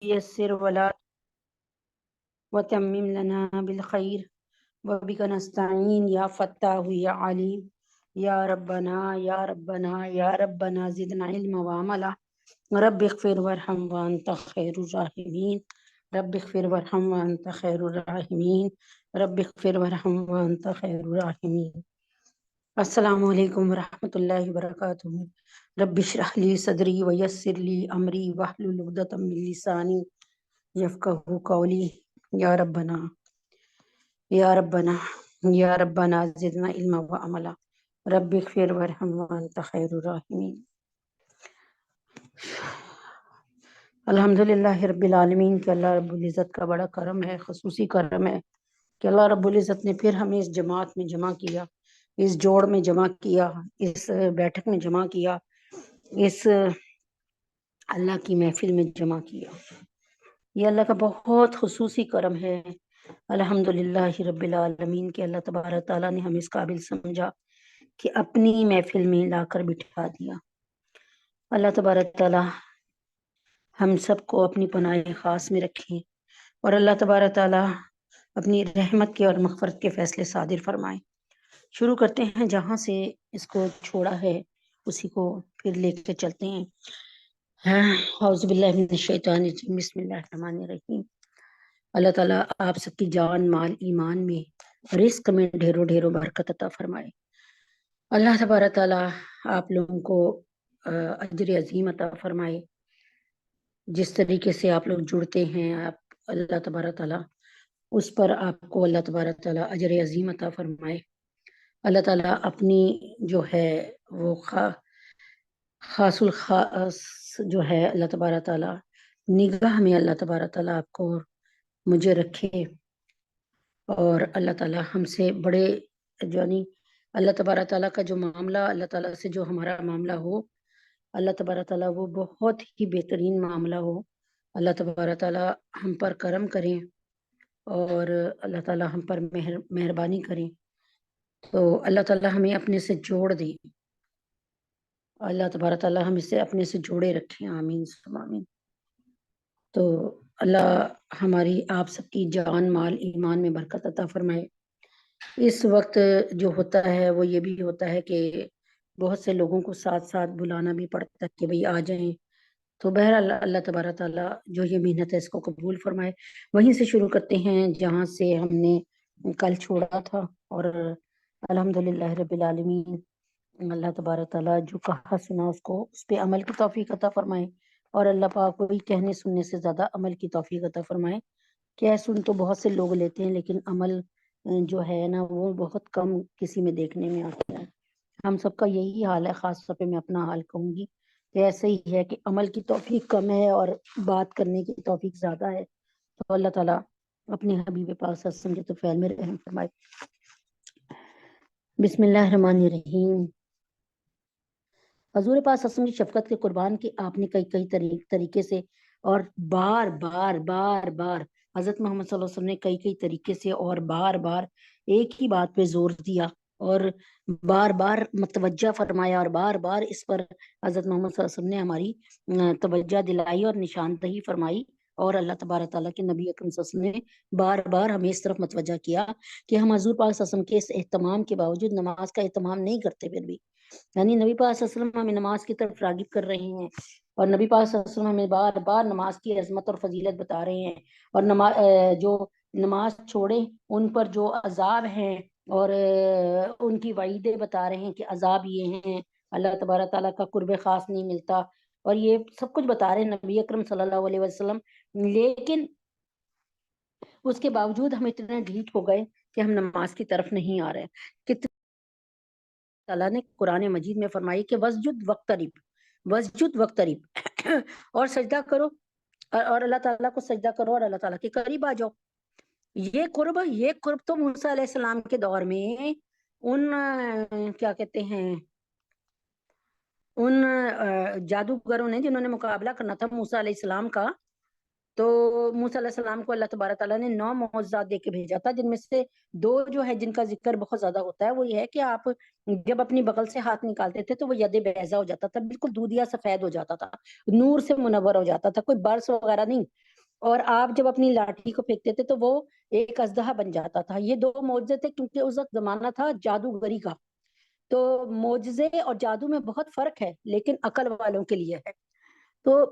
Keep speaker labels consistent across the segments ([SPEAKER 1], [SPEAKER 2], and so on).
[SPEAKER 1] يسر ولا وتمم لنا بالخير وبك نستعين يا فتاح يا عليم يا ربنا يا ربنا يا ربنا زدنا علما وعملا رب اغفر وارحم وانت خير الراحمين رب اغفر وارحم وانت خير الراحمين رب اغفر وارحم وانت خير الراحمين. السلام علیکم ورحمۃ اللہ وبرکاتہ. رب اشرح لی صدری ویسر لی امری واحلل عقدۃ من لسانی یفقہوا قولی. یا ربنا یا ربنا یا ربنا زدنا علما وعملا رب اغفر وارحم وانت خیر الراحمین. الحمدللہ رب العالمین کہ اللہ رب العزت کا بڑا کرم ہے، خصوصی کرم ہے کہ اللہ رب العزت نے پھر ہمیں اس جماعت میں جمع کیا، اس جوڑ میں جمع کیا، اس بیٹھک میں جمع کیا، اس اللہ کی محفل میں جمع کیا. یہ اللہ کا بہت خصوصی کرم ہے. الحمدللہ رب العالمین کہ اللہ تبارک تعالیٰ نے ہمیں اس قابل سمجھا کہ اپنی محفل میں لا کر بٹھا دیا. اللہ تبارک تعالیٰ ہم سب کو اپنی پناہ خاص میں رکھیں اور اللہ تبارک تعالیٰ اپنی رحمت کے اور مغفرت کے فیصلے صادر فرمائیں. شروع کرتے ہیں جہاں سے اس کو چھوڑا ہے اسی کو پھر لے کے چلتے ہیں. اعوذ باللہ من الشیطان الرجیم بسم اللہ الرحمن الرحیم. اللہ تعالیٰ آپ سب کی جان مال ایمان میں رزق میں ڈھیروں ڈھیروں برکت عطا فرمائے. اللہ تبارک تعالیٰ آپ لوگوں کو اجر عظیم عطا فرمائے. جس طریقے سے آپ لوگ جڑتے ہیں اللہ تبارک تعالیٰ اس پر آپ کو اللہ تبارک تعالیٰ اجر عظیم عطا فرمائے. اللہ تعالیٰ اپنی جو ہے وہ خاص الخاص جو ہے اللہ تبارک تعالیٰ نگاہ میں اللہ تبارک تعالیٰ آپ کو مجھے رکھے اور اللہ تعالیٰ ہم سے بڑے جانی اللہ تبارک تعالیٰ کا جو معاملہ اللہ تعالیٰ سے جو ہمارا معاملہ ہو اللہ تبارک تعالیٰ وہ بہت ہی بہترین معاملہ ہو. اللہ تبارک تعالیٰ ہم پر کرم کریں اور اللہ تعالیٰ ہم پر مہربانی کریں. تو اللہ تعالیٰ ہمیں اپنے سے جوڑ دیں. اللہ تبارک تعالیٰ ہم اسے اپنے سے جوڑے رکھیں. آمین ثم آمین. تو اللہ ہماری آپ سب کی جان مال ایمان میں برکت عطا فرمائے. اس وقت جو ہوتا ہے وہ یہ بھی ہوتا ہے کہ بہت سے لوگوں کو ساتھ ساتھ بلانا بھی پڑتا ہے کہ بھئی آ جائیں. تو بہرحال اللہ تبارک تعالیٰ جو یہ محنت ہے اس کو قبول فرمائے. وہیں سے شروع کرتے ہیں جہاں سے ہم نے کل چھوڑا تھا اور الحمدللہ رب العالمین اللہ تبارک تعالیٰ جو کہا سنا اس کو اس پہ عمل کی توفیق عطا فرمائے اور اللہ پاک کو بھی کہنے سننے سے زیادہ عمل کی توفیق عطا فرمائے. کہہ سن تو بہت سے لوگ لیتے ہیں لیکن عمل جو ہے نا وہ بہت کم کسی میں دیکھنے میں آتا ہے. ہم سب کا یہی حال ہے. خاص طور پہ میں اپنا حال کہوں گی کہ ایسے ہی ہے کہ عمل کی توفیق کم ہے اور بات کرنے کی توفیق زیادہ ہے. تو اللہ تعالیٰ اپنے حبیب پاک صلی اللہ علیہ وسلم کے فعل میں رحم فرمائے. بسم اللہ الرحمن الرحیم. حضور پاک صلی اللہ علیہ وسلم کی شفقت کے قربان کی آپ نے کئی طریقے سے اور بار بار حضرت محمد صلی اللہ علیہ وسلم نے کئی طریقے سے اور بار ایک ہی بات پہ زور دیا اور بار متوجہ فرمایا اور بار اس پر حضرت محمد صلی اللہ علیہ وسلم نے ہماری توجہ دلائی اور نشاندہی فرمائی. اور اللہ تبارک تعالیٰ کے نبی اکرم صلی اللہ علیہ وسلم نے بار ہمیں اس طرف متوجہ کیا کہ ہم حضور پاک صلی اللہ علیہ وسلم کے اس اہتمام کے باوجود نماز کا اہتمام نہیں کرتے. پھر بھی یعنی نبی پاک صلی اللہ علیہ وسلم ہمیں نماز کی طرف راغب کر رہے ہیں اور نبی پاک صلی اللہ علیہ وسلم ہمیں بار نماز کی عظمت اور فضیلت بتا رہے ہیں اور جو نماز چھوڑے ان پر جو عذاب ہیں اور ان کی وعیدیں بتا رہے ہیں کہ عذاب یہ ہیں، اللہ تبارک تعالیٰ کا قرب خاص نہیں ملتا اور یہ سب کچھ بتا رہے ہیں نبی اکرم صلی اللہ علیہ وسلم. لیکن اس کے باوجود ہم اتنے ڈھیٹ ہو گئے کہ ہم نماز کی طرف نہیں آ رہے. تعالیٰ نے قرآن مجید میں فرمائی کہ وسجد وقترب اور سجدہ کرو اور اللہ تعالیٰ کو سجدہ کرو اور اللہ تعالیٰ کے قریب آ جاؤ. یہ قرب تو موسیٰ علیہ السلام کے دور میں ان کیا کہتے ہیں ان جادوگروں نے جنہوں نے مقابلہ کرنا تھا موسیٰ علیہ السلام کا، تو موسیٰ علیہ السلام کو اللہ تبارک تعالیٰ نے 9 معجزات دے کے بھیجا تھا، جن میں سے 2 جو ہے جن کا ذکر بہت زیادہ ہوتا ہے وہ یہ ہے کہ آپ جب اپنی بغل سے ہاتھ نکالتے تھے تو وہ ید بیضا ہو جاتا تھا، بالکل دودھیا سفید ہو جاتا تھا، نور سے منور ہو جاتا تھا، کوئی برس وغیرہ نہیں. اور آپ جب اپنی لاٹھی کو پھینکتے تھے تو وہ ایک اژدہا بن جاتا تھا. یہ 2 معجزے تھے کیونکہ اس وقت زمانہ تھا جادوگری کا. تو معجزے اور جادو میں بہت فرق ہے لیکن عقل والوں کے لیے ہے. تو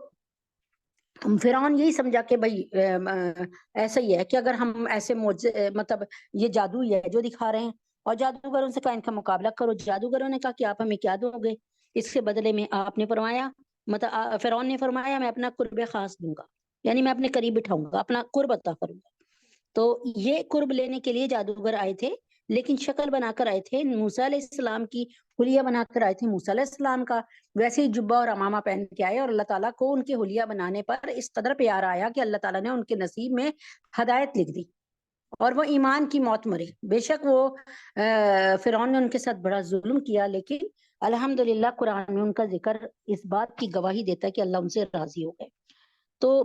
[SPEAKER 1] فرعون یہی سمجھا کہ بھائی ایسا ہی ہے کہ اگر ہم ایسے معجزے مطلب یہ جادو ہی ہے جو دکھا رہے ہیں. اور جادوگروں سے کہا ان کا مقابلہ کرو. جادوگروں نے کہا کہ آپ ہمیں کیا دو گے؟ اس کے بدلے میں آپ نے فرمایا مطلب فرعون نے فرمایا میں اپنا قرب خاص دوں گا، یعنی میں اپنے قریب بٹھاؤں گا، اپنا قرب عطا کروں گا. تو یہ قرب لینے کے لیے جادوگر آئے تھے لیکن شکل بنا کر آئے تھے موسیٰ علیہ السلام کی، حلیہ بنا کر آئے تھے موسیٰ علیہ السلام کا. ویسے ہی جبہ اور امامہ پہن کے آئے اور اللہ تعالیٰ کو ان کے حلیہ بنانے پر اس قدر پیار آیا کہ اللہ تعالیٰ نے ان کے نصیب میں ہدایت لکھ دی اور وہ ایمان کی موت مرے. بے شک وہ فرعون نے ان کے ساتھ بڑا ظلم کیا لیکن الحمدللہ قرآن میں ان کا ذکر اس بات کی گواہی دیتا ہے کہ اللہ ان سے راضی ہو گئے. تو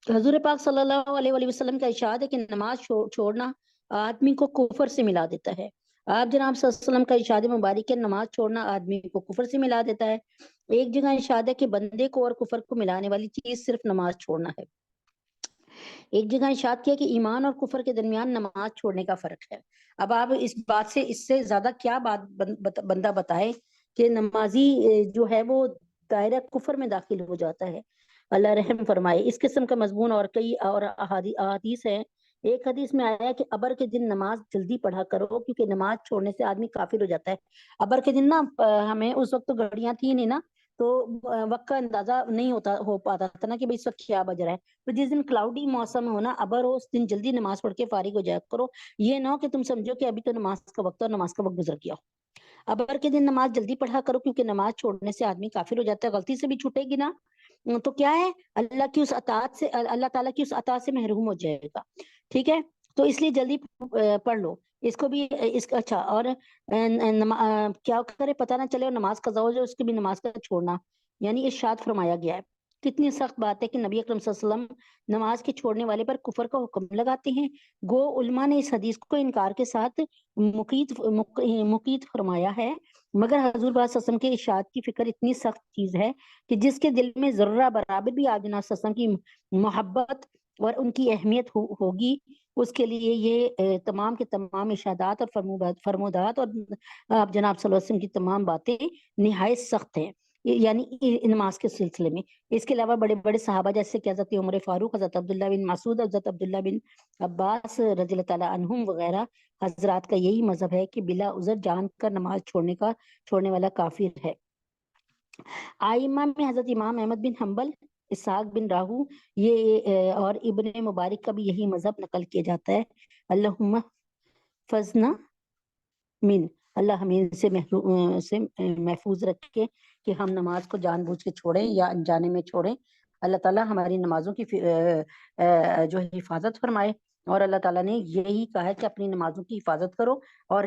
[SPEAKER 1] حضور پاک صلی اللہ علیہ وآلہ وسلم کا ارشاد ہے کہ نماز چھوڑنا آدمی کو کفر سے ملا دیتا ہے. آپ جناب صلی اللہ علیہ وسلم کا ارشاد مبارک ہے نماز چھوڑنا آدمی کو کفر سے ملا دیتا ہے. ایک جگہ ارشاد ہے کہ بندے کو اور کفر کو ملانے والی چیز صرف نماز چھوڑنا ہے. ایک جگہ ارشاد کیا کہ ایمان اور کفر کے درمیان نماز چھوڑنے کا فرق ہے. اب آپ اس بات سے اس سے زیادہ کیا بات بندہ بتائے کہ نمازی جو ہے وہ دائرہ کفر میں داخل ہو جاتا ہے. اللہ رحم فرمائے. اس قسم کا مضمون اور کئی اور احادیث ہیں. ایک حدیث میں آیا ہے کہ ابر کے دن نماز جلدی پڑھا کرو کیونکہ نماز چھوڑنے سے آدمی کافر ہو جاتا ہے. ابر کے دن نا ہمیں اس وقت تو گھڑیاں تھی نہیں نا تو وقت کا اندازہ نہیں ہو پاتا تھا نا کہ بھئی اس وقت کیا بج رہا ہے. تو جس دن کلاؤڈی موسم ہونا ابر ہو اس دن جلدی نماز پڑھ کے فارغ ہو جایا کرو. یہ نہ ہو کہ تم سمجھو کہ ابھی تو نماز کا وقت اور نماز کا وقت گزر گیا. ابر کے دن نماز جلدی پڑھا کرو کیونکہ نماز چھوڑنے سے آدمی کافر ہو جاتا ہے. غلطی سے بھی چھوٹے گی نا تو کیا ہے اللہ کی اس اطاعت سے اللہ تعالیٰ کی اس اطاعت سے محروم ہو جائے گا. ٹھیک ہے تو اس لیے جلدی پڑھ لو اس کو بھی. اس کا اچھا اور کیا کرے پتہ نہ چلے اور نماز قضا ہو جائے اس کی بھی نماز کا چھوڑنا یعنی ارشاد فرمایا گیا ہے. کتنی سخت بات ہے کہ نبی اکرم صلی اللہ علیہ وسلم نماز کے چھوڑنے والے پر کفر کا حکم لگاتے ہیں. گو علماء نے اس حدیث کو انکار کے ساتھ مقید فرمایا ہے مگر حضور صلی اللہ علیہ وسلم کے ارشاد کی فکر اتنی سخت چیز ہے کہ جس کے دل میں ذرہ برابر بھی آپ جناب صلی اللہ علیہ وسلم کی محبت اور ان کی اہمیت ہوگی اس کے لیے یہ تمام کے تمام ارشادات اور فرمودات اور آپ جناب صلی اللہ علیہ وسلم کی تمام باتیں نہایت سخت ہیں یعنی نماز کے سلسلے میں. اس کے علاوہ بڑے بڑے صحابہ جیسے کہ حضرت عمر فاروق، حضرت عبداللہ بن مسعود، حضرت عبداللہ بن عباس رضی اللہ تعالیٰ عنہم وغیرہ حضرات کا یہی مذہب ہے کہ بلا عذر جان کر نماز چھوڑنے والا کافر ہے. آئمہ میں حضرت امام احمد بن حنبل، اسحاق بن راہو یہ اور ابن مبارک کا بھی یہی مذہب نقل کیا جاتا ہے. اللہم فضنا من اللہ ہمیں سے محفوظ رکھے کہ ہم نماز کو جان بوجھ کے چھوڑیں یا انجانے میں چھوڑیں. اللہ تعالیٰ ہماری نمازوں کی جو حفاظت فرمائے اور اللہ تعالیٰ نے یہی کہا ہے کہ اپنی نمازوں کی حفاظت کرو اور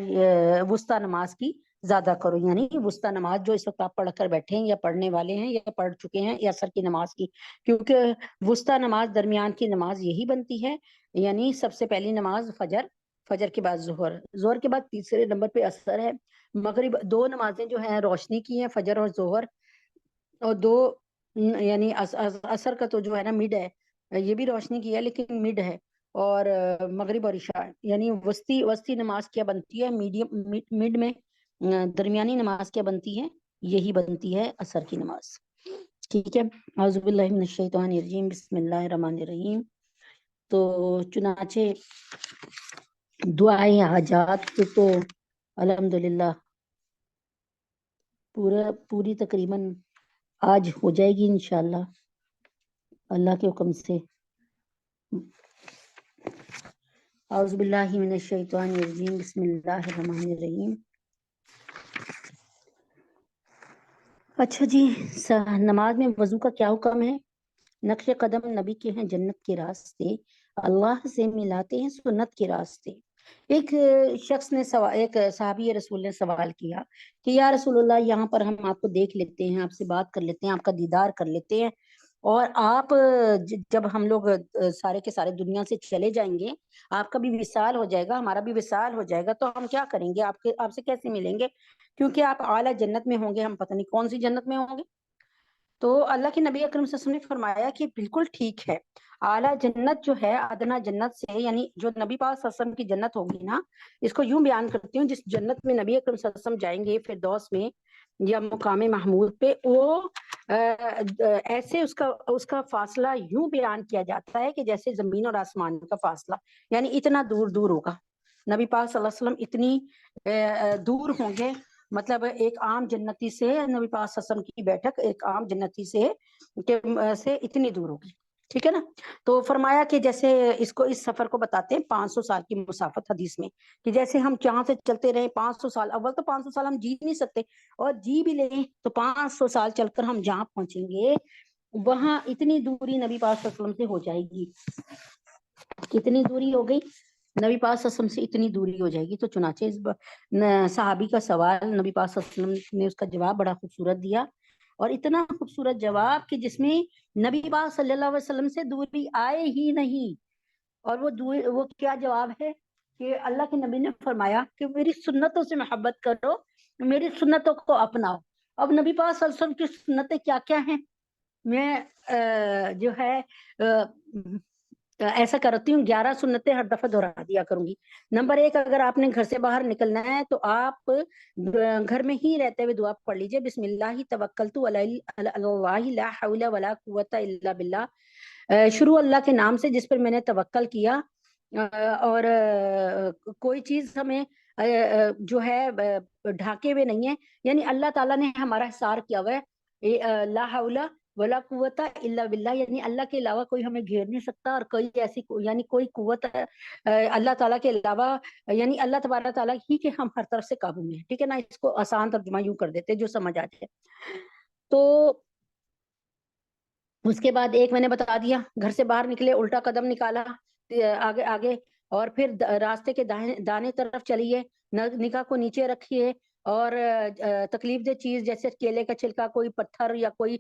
[SPEAKER 1] وسطی نماز کی زیادہ کرو یعنی وسطی نماز جو اس وقت آپ پڑھ کر بیٹھے ہیں یا پڑھنے والے ہیں یا پڑھ چکے ہیں یا عصر کی نماز کی کیونکہ وسطی نماز درمیان کی نماز یہی بنتی ہے یعنی سب سے پہلی نماز فجر کے بعد ظہر کے بعد تیسرے نمبر پہ عصر ہے. مغرب 2 نمازیں جو ہیں روشنی کی ہیں فجر اور ظہر اور 2 یعنی عصر کا تو جو ہے نا مڈ ہے یہ بھی روشنی کی ہے لیکن مڈ ہے اور مغرب اور عشاء یعنی وسطی نماز کیا بنتی ہے مڈ میں درمیانی نماز کیا بنتی ہے یہی بنتی ہے عصر کی نماز. ٹھیک ہے اعوذ باللہ من الشیطان الرجیم بسم اللہ الرحمن الرحیم. تو چنانچہ دعائیں حاجات تو الحمدللہ پوری تقریباً آج ہو جائے گی انشاءاللہ اللہ کے حکم سے. اعوذ باللہ من الشیطان الرجیم بسم اللہ الرحمن الرحیم. اچھا جی نماز میں وضو کا کیا حکم ہے؟ نقش قدم نبی کے ہیں جنت کے راستے اللہ سے ملاتے ہیں سنت کے راستے. ایک شخص نے ایک صحابی رسول نے سوال کیا کہ یا رسول اللہ یہاں پر ہم آپ کو دیکھ لیتے ہیں آپ سے بات کر لیتے ہیں آپ کا دیدار کر لیتے ہیں اور آپ جب ہم لوگ سارے کے سارے دنیا سے چلے جائیں گے آپ کا بھی وصال ہو جائے گا ہمارا بھی وصال ہو جائے گا تو ہم کیا کریں گے آپ سے کیسے ملیں گے کیونکہ آپ اعلیٰ جنت میں ہوں گے ہم پتہ نہیں کون سی جنت میں ہوں گے. تو اللہ کے نبی اکرم صلی اللہ علیہ وسلم نے فرمایا کہ بالکل ٹھیک ہے، اعلیٰ جنت جو ہے ادنا جنت سے، یعنی جو نبی پاک صلی اللہ علیہ وسلم کی جنت ہوگی نا، اس کو یوں بیان کرتی ہوں، جس جنت میں نبی اکرم صلی اللہ علیہ وسلم جائیں گے فردوس میں یا مقام محمود پہ، وہ ایسے اس کا فاصلہ یوں بیان کیا جاتا ہے کہ جیسے زمین اور آسمان کا فاصلہ، یعنی اتنا دور دور ہوگا نبی پاک صلی اللہ علیہ وسلم، اتنی دور ہوں گے، مطلب ایک عام جنتی سے نبی پاک صلی اللہ علیہ وسلم کی بیٹھک ایک عام جنتی سے اتنی دور ہوگی، ٹھیک ہے نا۔ تو فرمایا کہ جیسے اس سفر کو بتاتے ہیں 500 سال کی مسافت حدیث میں، کہ جیسے ہم یہاں سے چلتے رہے 500 سال، اول تو 500 سال ہم جی نہیں سکتے، اور جی بھی لیں تو 500 سال چل کر ہم جہاں پہنچیں گے وہاں اتنی دوری نبی پاک صلی اللہ علیہ وسلم سے ہو جائے گی۔ کتنی دوری ہو گئی؟ نبی پاک صلی اللہ علیہ وسلم سے اتنی دوری ہو جائے گی۔ تو چنانچہ صحابی کا سوال، نبی پاک صلی اللہ علیہ وسلم نے اس کا جواب بڑا خوبصورت دیا، اور اتنا خوبصورت جواب کہ جس میں نبی پاک صلی اللہ علیہ وسلم سے دوری آئے ہی نہیں۔ اور وہ کیا جواب ہے کہ اللہ کے نبی نے فرمایا کہ میری سنتوں سے محبت کرو، میری سنتوں کو اپناؤ۔ اب نبی پاک صلی اللہ علیہ وسلم کی سنتیں کیا کیا ہیں، میں جو ہے ایسا کرتی ہوں 11 سنتیں ہر دفعہ دہرا دیا کروں گی۔ نمبر 1، اگر آپ نے گھر سے باہر نکلنا ہے تو آپ گھر میں ہی رہتے ہوئے دعا پڑھ لیجئے، بسم اللہ توکلت علی اللہ لا حول ولا قوت الا باللہ، شروع اللہ کے نام سے جس پر میں نے توکل کیا، اور کوئی چیز ہمیں جو ہے ڈھاکے ہوئے نہیں ہے، یعنی اللہ تعالیٰ نے ہمارا حصار کیا ہوا ہے، لا حول ولا قوت الا باللہ، یعنی اللہ کے علاوہ کوئی ہمیں گھیر نہیں سکتا، اور کوئی ایسی یعنی کوئی قوت اللہ تعالیٰ کے علاوہ، یعنی اللہ تبارک تعالیٰ ہی کے ہم ہر طرف سے قابو میں ہیں، ٹھیک ہے نا۔ اس کو آسان ترجمہ یوں کر دیتے جو سمجھ آ جائے۔ تو اس کے بعد ایک میں نے بتا دیا، گھر سے باہر نکلے الٹا قدم نکالا آگے آگے، اور پھر راستے کے دانے طرف چلیے، نگاہ کو نیچے رکھیے، اور تکلیف دہ چیز جیسے کیلے کا چھلکا، کوئی پتھر یا کوئی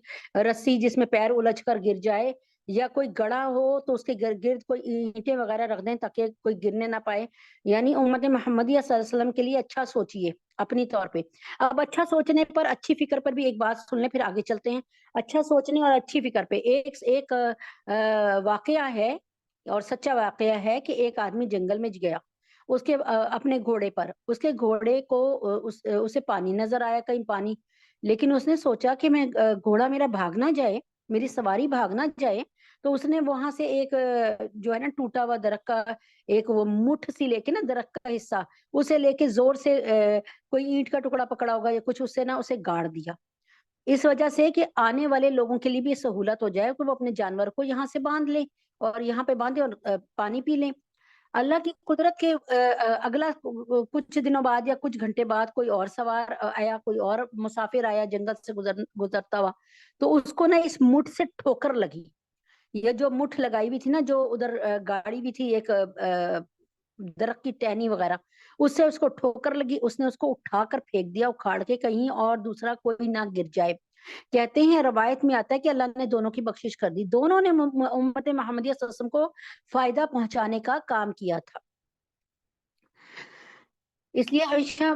[SPEAKER 1] رسی جس میں پیر الجھ کر گر جائے، یا کوئی گڑا ہو تو اس کے گرد کوئی اینٹیں وغیرہ رکھ دیں تاکہ کوئی گرنے نہ پائے، یعنی امت محمدیہ صلی اللہ علیہ وسلم کے لیے اچھا سوچیے اپنی طور پہ۔ اب اچھا سوچنے پر، اچھی فکر پر بھی ایک بات سن لیں، پھر آگے چلتے ہیں۔ اچھا سوچنے اور اچھی فکر پہ ایک واقعہ ہے، اور سچا واقعہ ہے کہ ایک آدمی جنگل میں گیا، اس کے اپنے گھوڑے پر، اس کے گھوڑے کو اسے پانی نظر آیا، کہیں پانی، لیکن اس نے سوچا کہ میں گھوڑا میرا بھاگ نہ جائے، میری سواری بھاگ نہ جائے، تو اس نے وہاں سے ایک جو ہے نا ٹوٹا ہوا درخت کا ایک وہ مٹھ سی لے کے نا، درخت کا حصہ اسے لے کے زور سے کوئی اینٹ کا ٹکڑا پکڑا ہوگا یا کچھ، اس سے نا اسے گاڑ دیا، اس وجہ سے کہ آنے والے لوگوں کے لیے بھی سہولت ہو جائے کہ وہ اپنے جانور کو یہاں سے باندھ لیں، اور یہاں پہ باندھے اور پانی پی لیں۔ اللہ کی قدرت کے اگلا کچھ دنوں بعد یا کچھ گھنٹے بعد کوئی اور سوار آیا، کوئی اور مسافر آیا جنگل سے گزرتا ہوا، تو اس کو نا اس مٹھ سے ٹھوکر لگی، یہ جو مٹھ لگائی ہوئی تھی نا، جو ادھر گاڑی بھی تھی ایک درخت کی ٹہنی وغیرہ، اس سے اس کو ٹھوکر لگی، اس نے اس کو اٹھا کر پھینک دیا اکھاڑ کے کہیں، اور دوسرا کوئی نہ گر جائے۔ کہتے ہیں روایت میں آتا ہے کہ اللہ نے دونوں کی بخشش کر دی، دونوں نے امت محمدیہ صلی اللہ علیہ وسلم کو فائدہ پہنچانے کا کام کیا تھا۔ اس لیے ہمیشہ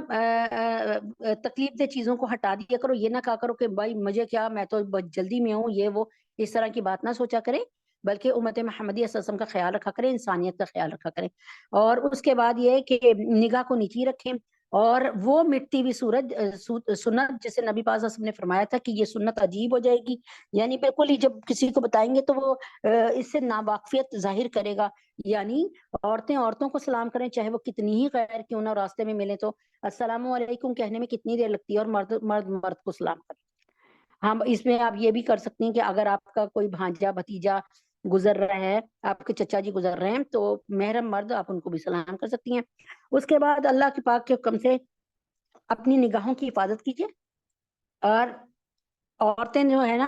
[SPEAKER 1] تکلیف دہ چیزوں کو ہٹا دیا کرو، یہ نہ کہا کرو کہ بھائی مجھے کیا، میں تو جلدی میں ہوں، یہ وہ اس طرح کی بات نہ سوچا کرے، بلکہ امت محمدیہ صلی اللہ علیہ وسلم کا خیال رکھا کریں، انسانیت کا خیال رکھا کریں۔ اور اس کے بعد یہ کہ نگاہ کو نیچی رکھیں، اور وہ مٹتی ہوئی سورج سنت جسے نبی پاک صلی اللہ علیہ وسلم نے فرمایا تھا کہ یہ سنت عجیب ہو جائے گی، یعنی بالکل ہی جب کسی کو بتائیں گے تو وہ اس سے ناواقفیت ظاہر کرے گا، یعنی عورتوں کو سلام کریں چاہے وہ کتنی ہی غیر کیوں نہ راستے میں ملے، تو السلام علیکم کہنے میں کتنی دیر لگتی ہے، اور مرد کو سلام کریں۔ ہم اس میں آپ یہ بھی کر سکتی ہیں کہ اگر آپ کا کوئی بھانجا بھتیجا گزر رہا ہے، آپ کے چچا جی گزر رہے ہیں، تو محرم مرد آپ ان کو بھی سلام کر سکتی ہیں۔ اس کے بعد اللہ کے پاک کے حکم سے اپنی نگاہوں کی حفاظت کیجیے، اور عورتیں جو ہے نا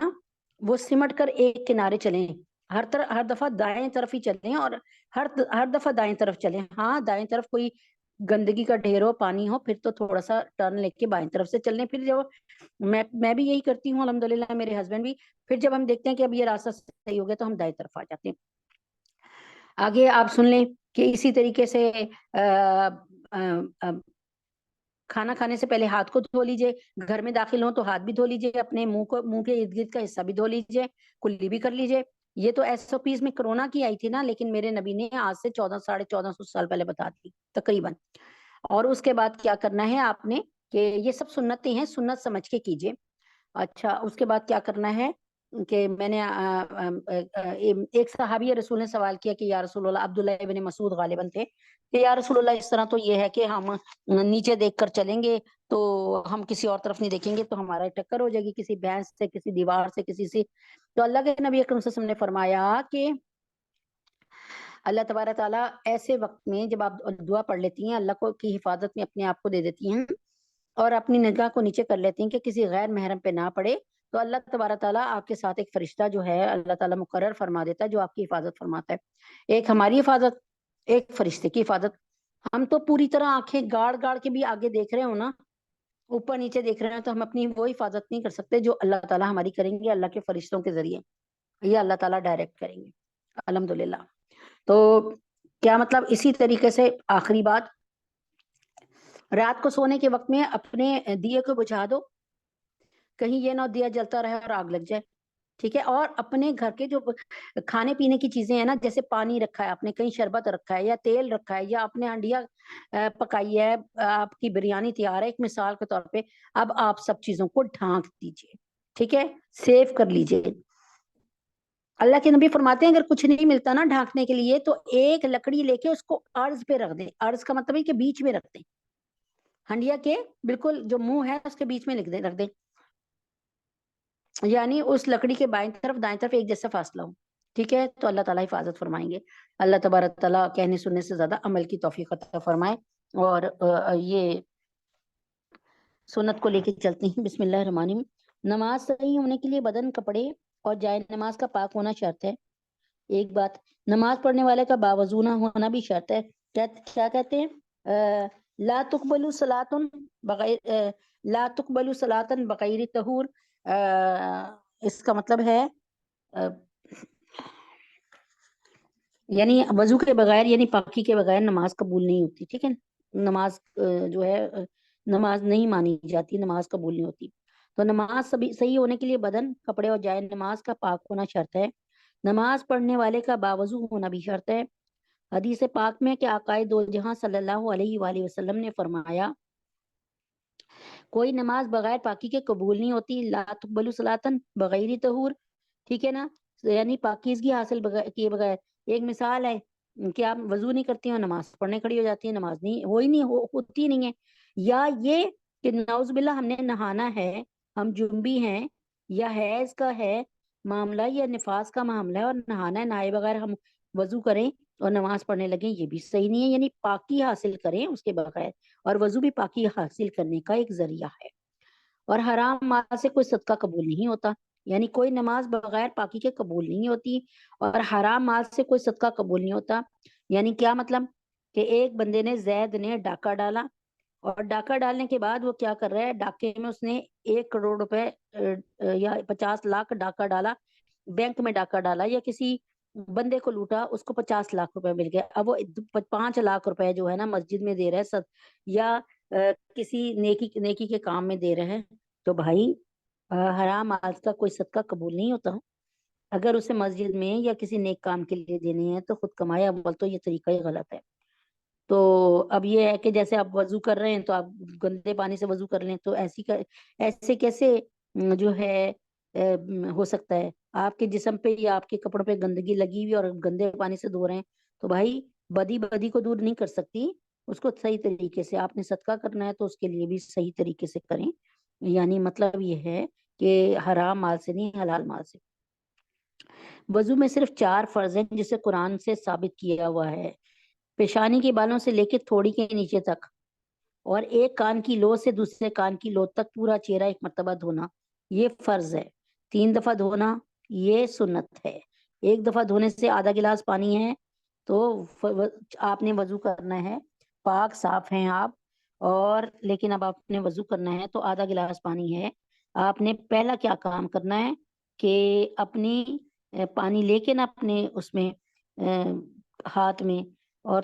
[SPEAKER 1] وہ سمٹ کر ایک کنارے چلیں، ہر دفعہ دائیں طرف ہی چلیں، اور ہر دفعہ دائیں طرف چلیں، ہاں دائیں طرف کوئی گندگی کا ڈھیر ہو، پانی ہو، پھر تو تھوڑا سا ٹرن لے کے بائیں طرف سے چلنے، پھر جو میں بھی یہی کرتی ہوں الحمدللہ، میرے ہسبینڈ بھی، پھر جب ہم دیکھتے ہیں کہ اب یہ راستہ صحیح ہو گیا تو ہم دائیں طرف آ جاتے ہیں۔ آگے آپ سن لیں کہ اسی طریقے سے کھانا کھانے سے پہلے ہاتھ کو دھو لیجیے، گھر میں داخل ہوں تو ہاتھ بھی دھو لیجیے، اپنے منہ کے ارد گرد کا حصہ بھی دھو لیجیے، کلی بھی کر لیجیے۔ یہ تو SOPs میں کرونا کی آئی تھی نا، لیکن میرے نبی نے آج سے 1400 سال پہلے بتا دی تقریباً۔ اور اس کے بعد کیا کرنا ہے آپ نے کہ یہ سب سنتیں ہیں، سنت سمجھ کے کیجیے۔ اچھا اس کے بعد کیا کرنا ہے کہ میں نے ایک صحابی رسول نے سوال کیا کہ یا رسول اللہ، عبداللہ ابن مسعود غالباً تھے، کہ یا رسول اللہ اس طرح تو یہ ہے کہ ہم نیچے دیکھ کر چلیں گے تو ہم کسی اور طرف نہیں دیکھیں گے تو ہمارا ٹکر ہو جائے گی کسی بھینس سے، کسی دیوار سے، کسی سے۔ تو اللہ کے نبی اکرم صلی اللہ علیہ وسلم نے فرمایا کہ اللہ تبارک تعالیٰ ایسے وقت میں جب آپ دعا پڑھ لیتی ہیں، اللہ کو کی حفاظت میں اپنے آپ کو دے دیتی ہیں اور اپنی نگاہ کو نیچے کر لیتی ہیں کہ کسی غیر محرم پہ نہ پڑے، تو اللہ تبارک تعالیٰ آپ کے ساتھ ایک فرشتہ جو ہے اللہ تعالیٰ مقرر فرما دیتا ہے جو آپ کی حفاظت فرماتا ہے۔ ایک ہماری حفاظت، ایک فرشتے کی حفاظت۔ ہم تو پوری طرح آنکھیں گاڑ گاڑ کے بھی آگے دیکھ رہے ہو نا، اوپر نیچے دیکھ رہے ہیں، تو ہم اپنی وہ حفاظت نہیں کر سکتے جو اللہ تعالیٰ ہماری کریں گے اللہ کے فرشتوں کے ذریعے، یہ اللہ تعالیٰ ڈائریکٹ کریں گے الحمدللہ۔ تو کیا مطلب، اسی طریقے سے آخری بات، رات کو سونے کے وقت میں اپنے دیے کو بجھا دو، کہیں یہ نہ دیا جلتا رہے اور آگ لگ جائے، ٹھیک ہے۔ اور اپنے گھر کے جو کھانے پینے کی چیزیں ہیں نا، جیسے پانی رکھا ہے آپ نے، کہیں شربت رکھا ہے یا تیل رکھا ہے یا اپنے ہنڈیا پکائی ہے، آپ کی بریانی تیار ہے ایک مثال کے طور پہ، اب آپ سب چیزوں کو ڈھانک دیجئے، ٹھیک ہے، سیو کر لیجئے۔ اللہ کے نبی فرماتے ہیں اگر کچھ نہیں ملتا نا ڈھانکنے کے لیے تو ایک لکڑی لے کے اس کو عرض پہ رکھ دیں، عرض کا مطلب ہے کہ بیچ میں رکھ دیں، ہنڈیا کے بالکل جو منہ ہے اس کے بیچ میں رکھ دیں، یعنی اس لکڑی کے بائیں طرف دائیں طرف ایک جیسا فاصلہ ہو، ٹھیک ہے۔ تو اللہ تعالیٰ حفاظت فرمائیں گے۔ اللہ تبارک تعالیٰ کہنے سننے سے زیادہ عمل کی توفیق عطا فرمائے۔ اور یہ سنت کو لے کے چلتے ہیں۔ بسم اللہ الرحمن الرحیم۔ نماز صحیح ہونے کے لیے بدن، کپڑے اور جائے نماز کا پاک ہونا شرط ہے۔ ایک بات، نماز پڑھنے والے کا باوضو ہونا بھی شرط ہے۔ کیا کہتے ہیں؟ لا تقبل صلاۃ بغیر لا تقبل صلاۃ بغیر طہور، اس کا مطلب ہے یعنی وضو کے بغیر، یعنی پاکی کے بغیر نماز قبول نہیں ہوتی، ٹھیک ہے۔ نماز جو ہے نماز نہیں مانی جاتی، نماز قبول نہیں ہوتی۔ تو نماز صحیح ہونے کے لیے بدن، کپڑے اور جائے نماز کا پاک ہونا شرط ہے۔ نماز پڑھنے والے کا باوضو ہونا بھی شرط ہے۔ حدیث پاک میں کہ آقائے دو جہاں صلی اللہ علیہ وآلہ وسلم نے فرمایا کوئی نماز بغیر پاکی کے قبول نہیں ہوتی، لا تقبل صلاۃ بغیر طہور، ٹھیک ہے نا، یعنی پاکیزگی حاصل کیے بغیر۔ ایک مثال ہے کہ آپ وضو نہیں کرتی ہیں، نماز پڑھنے کھڑی ہو جاتی ہیں، نماز نہیں ہوتی نہیں ہے۔ یا یہ کہ نعوذ باللہ ہم نے نہانا ہے، ہم جنبی ہیں یا حیض کا ہے معاملہ یا نفاس کا معاملہ ہے اور نہانا ہے، نہائے بغیر ہم وضو کریں اور نماز پڑھنے لگیں، یہ بھی صحیح نہیں ہے۔ یعنی پاکی حاصل کریں اس کے بغیر، اور وضو بھی پاکی حاصل کرنے کا ایک ذریعہ ہے۔ اور حرام مال سے کوئی صدقہ قبول نہیں ہوتا، یعنی کوئی نماز بغیر پاکی کے قبول نہیں ہوتی، اور حرام مال سے کوئی صدقہ قبول نہیں ہوتا۔ یعنی کیا مطلب کہ ایک بندے نے، زید نے ڈاکہ ڈالا، اور ڈاکہ ڈالنے کے بعد وہ کیا کر رہا ہے، ڈاکے میں اس نے 1 کروڑ روپے یا 50 لاکھ ڈاکہ ڈالا، بینک میں ڈاکہ ڈالا یا کسی بندے کو لوٹا، اس کو 50 لاکھ روپے مل گئے۔ اب وہ 5 لاکھ روپے جو ہے نا مسجد میں دے رہے یا کسی نیکی کے کام میں دے رہے ہیں، تو بھائی حرام مال کا کوئی صدقہ قبول نہیں ہوتا۔ اگر اسے مسجد میں یا کسی نیک کام کے لیے دینے ہیں تو خود کمایا عمل، تو یہ طریقہ ہی غلط ہے۔ تو اب یہ ہے کہ جیسے آپ وضو کر رہے ہیں تو آپ گندے پانی سے وضو کر لیں، تو ایسے کیسے جو ہے ہو سکتا ہے؟ آپ کے جسم پہ یا آپ کے کپڑوں پہ گندگی لگی ہوئی اور گندے پانی سے دھو رہے ہیں، تو بھائی بدی کو دور نہیں کر سکتی، اس کو صحیح طریقے سے آپ نے صدقہ کرنا ہے تو اس کے لیے بھی صحیح طریقے سے کریں۔ یعنی مطلب یہ ہے کہ حرام مال سے نہیں، حلال مال سے۔ وضو میں صرف 4 فرض ہیں جسے قرآن سے ثابت کیا ہوا ہے: پیشانی کے بالوں سے لے کے تھوڑی کے نیچے تک، اور ایک کان کی لو سے دوسرے کان کی لو تک پورا چہرہ 1 مرتبہ دھونا، یہ فرض ہے۔ 3 دفعہ دھونا یہ سنت ہے۔ 1 دفعہ دھونے سے آدھا گلاس پانی ہے تو آپ نے وضو کرنا ہے، پاک صاف ہیں آپ، اور لیکن اب آپ نے وضو کرنا ہے تو آدھا گلاس پانی ہے۔ آپ نے پہلا کیا کام کرنا ہے کہ اپنی پانی لے کے نا اپنے اس میں ہاتھ میں، اور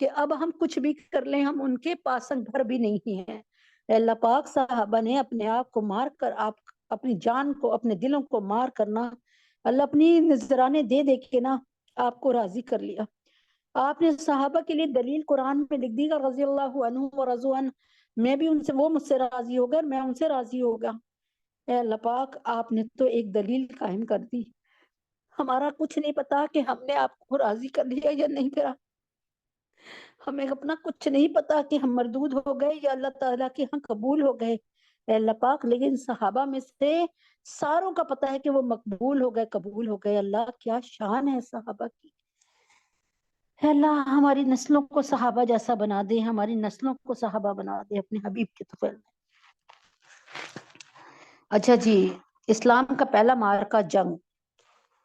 [SPEAKER 1] کہ اب ہم کچھ بھی کر لیں ہم ان کے پاسنگ بھر بھی نہیں ہیں۔ اللہ پاک صحابہ نے اپنے آپ کو مار کر، آپ اپنی جان کو، اپنے دلوں کو مار کرنا، اللہ اپنی نذرانے دے دے کے نا آپ کو راضی کر لیا۔ آپ نے صحابہ کے لیے دلیل قرآن میں لکھ دی گا، رضی اللہ عنہ و رضوا عنہ، میں بھی ان سے، وہ مجھ سے راضی ہوگا، میں ان سے راضی ہوگا۔ اے اللہ پاک، آپ نے تو ایک دلیل قائم کر دی، ہمارا کچھ نہیں پتا کہ ہم نے آپ کو راضی کر لیا یا نہیں کرا، ہمیں اپنا کچھ نہیں پتا کہ ہم مردود ہو گئے یا اللہ تعالیٰ کے ہاں قبول ہو گئے۔ اے اللہ پاک، لیکن صحابہ میں سے ساروں کا پتا ہے کہ وہ مقبول ہو گئے، قبول ہو گئے۔ اللہ کیا شان ہے صحابہ کی۔ اے اللہ ہماری نسلوں کو صحابہ جیسا بنا دے، ہماری نسلوں کو صحابہ بنا دے اپنے حبیب کے طفیل میں۔ اچھا جی، اسلام کا پہلا معرکہ جنگ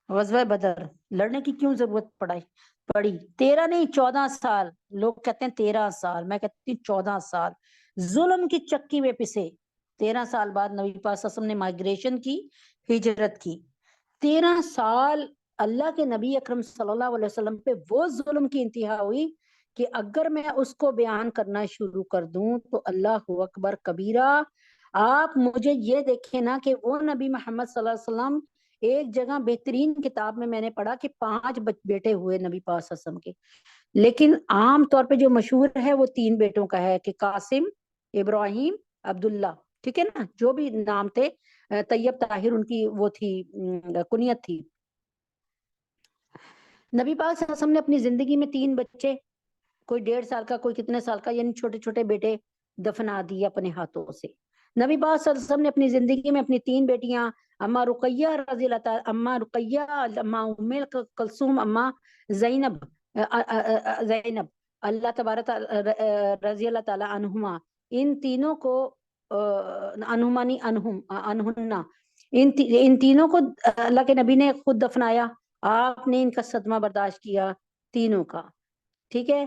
[SPEAKER 1] غزوہ بدر، لڑنے کی کیوں ضرورت پڑی؟ 13 نہیں 14 سال، لوگ کہتے ہیں 13 سال، میں کہتی ہوں 14 سال ظلم کی چکی میں پسے۔ 13 سال بعد نبی پاک صلی اللہ علیہ وسلم نے مائگریشن کی، ہجرت کی۔ 13 سال اللہ کے نبی اکرم صلی اللہ علیہ وسلم پہ وہ ظلم کی انتہا ہوئی کہ اگر میں اس کو بیان کرنا شروع کر دوں تو اللہ اکبر کبیرہ۔ آپ مجھے یہ دیکھیں نا کہ وہ نبی محمد صلی اللہ علیہ وسلم، ایک جگہ بہترین کتاب میں نے پڑھا کہ 5 بیٹے ہوئے نبی پاک صلی اللہ علیہ وسلم کے، لیکن عام طور پہ جو مشہور ہے وہ 3 بیٹوں کا ہے کہ قاسم، ابراہیم، عبداللہ، ٹھیک ہے نا، جو بھی نام تھے، طیب طاہر ان کی وہ تھی کنیت تھی۔ نبی پاک صلی اللہ علیہ وسلم نے اپنی زندگی میں 3 بچے، کوئی 1.5 سال کا، کوئی کتنے سال کا، یعنی چھوٹے چھوٹے بیٹے دفنا دیے اپنے ہاتھوں سے۔ نبی پاک صلی اللہ علیہ وسلم نے اپنی زندگی میں اپنی 3 بیٹیاں، اما رقیہ رضی اللہ تعالی، اما رقیہ، اما ام کلثوم، اما زینب، اللہ تبارک رضی اللہ تعالی عنہما، ان تینوں کو انہمانی انہنہ، ان تینوں کو اللہ کے نبی نے خود دفنایا۔ آپ نے ان کا صدمہ برداشت کیا تینوں کا، ٹھیک ہے،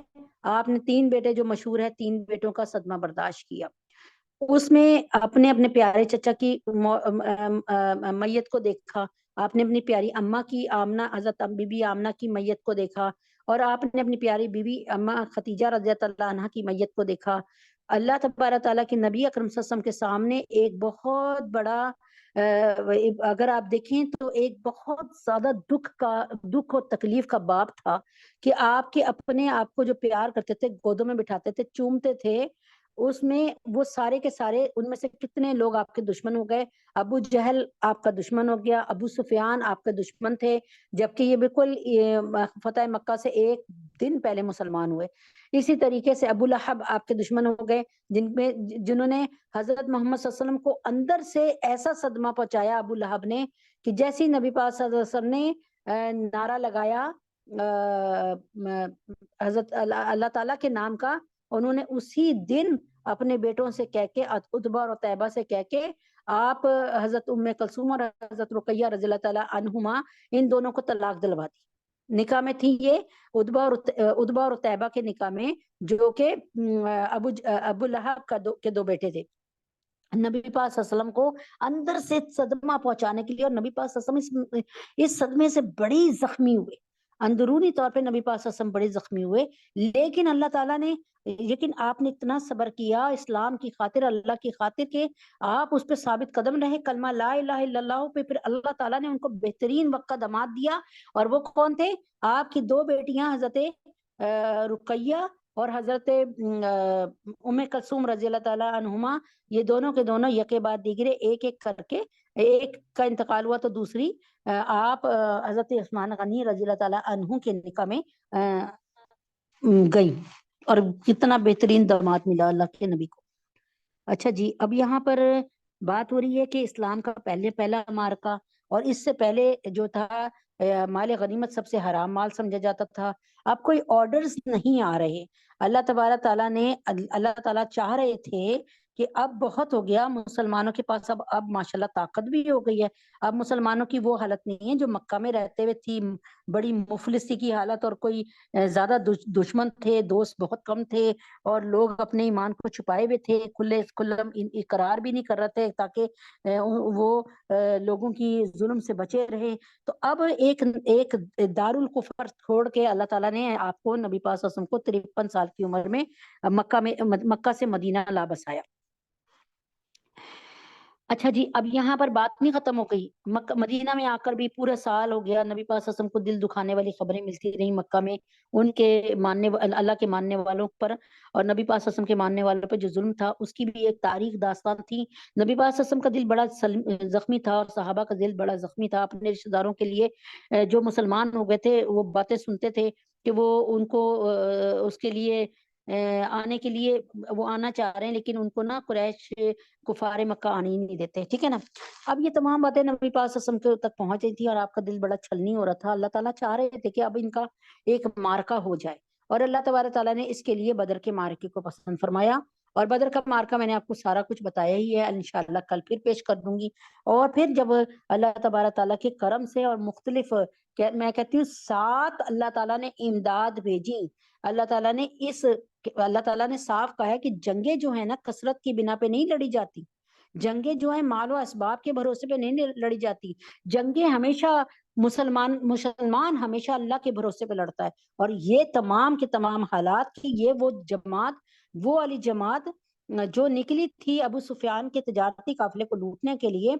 [SPEAKER 1] آپ نے 3 بیٹے جو مشہور ہے، 3 بیٹوں کا صدمہ برداشت کیا۔ اس میں آپ نے اپنے پیارے چچا کی میت کو دیکھا، آپ نے اپنی پیاری اماں کی، آمنہ، حضرت بی بی آمنہ کی میت کو دیکھا، اور آپ نے اپنی پیاری بی بی اماں خدیجہ رضی اللہ عنہا کی میت کو دیکھا۔ اللہ تبارک تعالیٰ کے نبی اکرم صلی اللہ علیہ وسلم کے سامنے ایک بہت بڑا، اگر آپ دیکھیں تو ایک بہت زیادہ دکھ اور تکلیف کا باب تھا کہ آپ کے اپنے آپ کو جو پیار کرتے تھے، گودوں میں بٹھاتے تھے، چومتے تھے، اس میں وہ سارے کے سارے، ان میں سے کتنے لوگ آپ کے دشمن ہو گئے۔ ابو جہل آپ کا دشمن ہو گیا، ابو سفیان آپ کے دشمن تھے، جبکہ یہ بالکل فتح مکہ سے 1 دن پہلے مسلمان ہوئے۔ اسی طریقے سے ابو لہب آپ کے دشمن ہو گئے، جنہوں نے حضرت محمد صلی اللہ علیہ وسلم کو اندر سے ایسا صدمہ پہنچایا ابو لہب نے کہ جیسی نبی پاک صلی اللہ علیہ وسلم نے نعرہ لگایا حضرت اللہ تعالیٰ کے نام کا، انہوں نے اسی دن اپنے بیٹوں سے کہہ کے، عتبہ اور طیبہ سے کہہ کے، آپ حضرت ام کلثوم اور حضرت رقیہ رضی اللہ تعالیٰ عنہما، ان دونوں کو طلاق دلوا دی۔ نکاح میں تھی یہ عتبہ اور طیبہ کے نکاح میں، جو کہ ابو لہب کے 2 بیٹے تھے۔ نبی پاک صلی اللہ علیہ وسلم کو اندر سے صدمہ پہنچانے کے لیے، اور نبی پاک صلی اللہ علیہ وسلم اس صدمے سے بڑی زخمی ہوئے، اندرونی طور پہ نبی پاک صلی اللہ علیہ وسلم بڑے زخمی ہوئے، لیکن اللہ تعالیٰ نے، لیکن آپ نے اتنا صبر کیا اسلام کی خاطر، اللہ کی خاطر، کہ آپ اس پہ ثابت قدم رہے، کلمہ لا الہ الا اللہ پہ۔ پھر اللہ تعالیٰ نے ان کو بہترین وقت کا داماد دیا، اور وہ کون تھے؟ آپ کی 2 بیٹیاں حضرت رقیہ اور حضرت ام کلثوم رضی اللہ تعالیٰ عنہما، یہ دونوں کے دونوں یکے بعد دیگرے ایک ایک کر کے، ایک کا انتقال ہوا تو دوسری آپ حضرت عثمان غنی رضی اللہ تعالیٰ عنہ کے نکاح میں گئی، اور کتنا بہترین داماد ملا اللہ کے نبی کو۔ اچھا جی، اب یہاں پر بات ہو رہی ہے کہ اسلام کا پہلا معرکہ، اور اس سے پہلے جو تھا مال غنیمت سب سے حرام مال سمجھا جاتا تھا۔ اب کوئی آرڈرز نہیں آ رہے، اللہ تبارک تعالیٰ نے، اللہ تعالیٰ چاہ رہے تھے کہ اب بہت ہو گیا مسلمانوں کے پاس، اب ماشاءاللہ طاقت بھی ہو گئی ہے، اب مسلمانوں کی وہ حالت نہیں ہے جو مکہ میں رہتے ہوئے تھی، بڑی مفلسی کی حالت، اور کوئی زیادہ دشمن تھے، دوست بہت کم تھے، اور لوگ اپنے ایمان کو چھپائے ہوئے تھے، کھلے کھلم اقرار بھی نہیں کر رہے تھے تاکہ وہ لوگوں کی ظلم سے بچے رہے۔ تو اب ایک دارالکفر چھوڑ کے اللہ تعالیٰ نے آپ کو، نبی پاک صلی اللہ علیہ وسلم کو 53 سال کی عمر میں مکہ سے مدینہ لا بسایا۔ اچھا جی، اب یہاں پر بات نہیں ختم ہو گئی، مدینہ میں آ کر بھی پورا سال ہو گیا، نبی پاک صلی اللہ علیہ وسلم کو دل دکھانے والی خبریں ملتی رہی مکہ میں، ان کے اللہ کے ماننے والوں پر اور نبی پاک صلی اللہ علیہ وسلم کے ماننے والوں پر جو ظلم تھا اس کی بھی ایک تاریخ داستان تھی۔ نبی پاک صلی اللہ علیہ وسلم کا دل بڑا زخمی تھا، اور صحابہ کا دل بڑا زخمی تھا اپنے رشتہ داروں کے لیے جو مسلمان ہو گئے تھے، وہ باتیں سنتے تھے کہ وہ ان کو اس کے لیے آنے کے لیے وہ آنا چاہ رہے ہیں، لیکن ان کو نا قریش کفار مکہ آنے ہی نہیں دیتے، ٹھیک ہے نا۔ اب یہ تمام باتیں نبی پاک صلی اللہ علیہ وسلم تک پہنچ رہی تھی، اور آپ کا دل بڑا چھلنی ہو رہا تھا۔ اللہ تعالیٰ چاہ رہے تھے کہ اب ان کا ایک مارکا ہو جائے، اور اللہ تبارک تعالیٰ نے اس کے لیے بدر کے مارکے کو پسند فرمایا، اور بدر کا مارکا میں نے آپ کو سارا کچھ بتایا ہی ہے، انشاءاللہ کل پھر پیش کر دوں گی۔ اور پھر جب اللہ تبارک تعالیٰ کے کرم سے اور مختلف میں کہتی ہوں 7 اللہ تعالیٰ نے امداد بھیجی، اللہ تعالیٰ نے صاف کہا ہے کہ جنگیں جو ہیں نا کثرت کی بنا پہ نہیں لڑی جاتی، جنگیں جو ہیں مال و اسباب کے بھروسے پہ نہیں لڑی جاتی، جنگیں ہمیشہ مسلمان ہمیشہ اللہ کے بھروسے پہ لڑتا ہے۔ اور یہ تمام کے تمام حالات کی یہ وہ والی جماعت جو نکلی تھی ابو سفیان کے تجارتی قافلے کو لوٹنے کے لیے،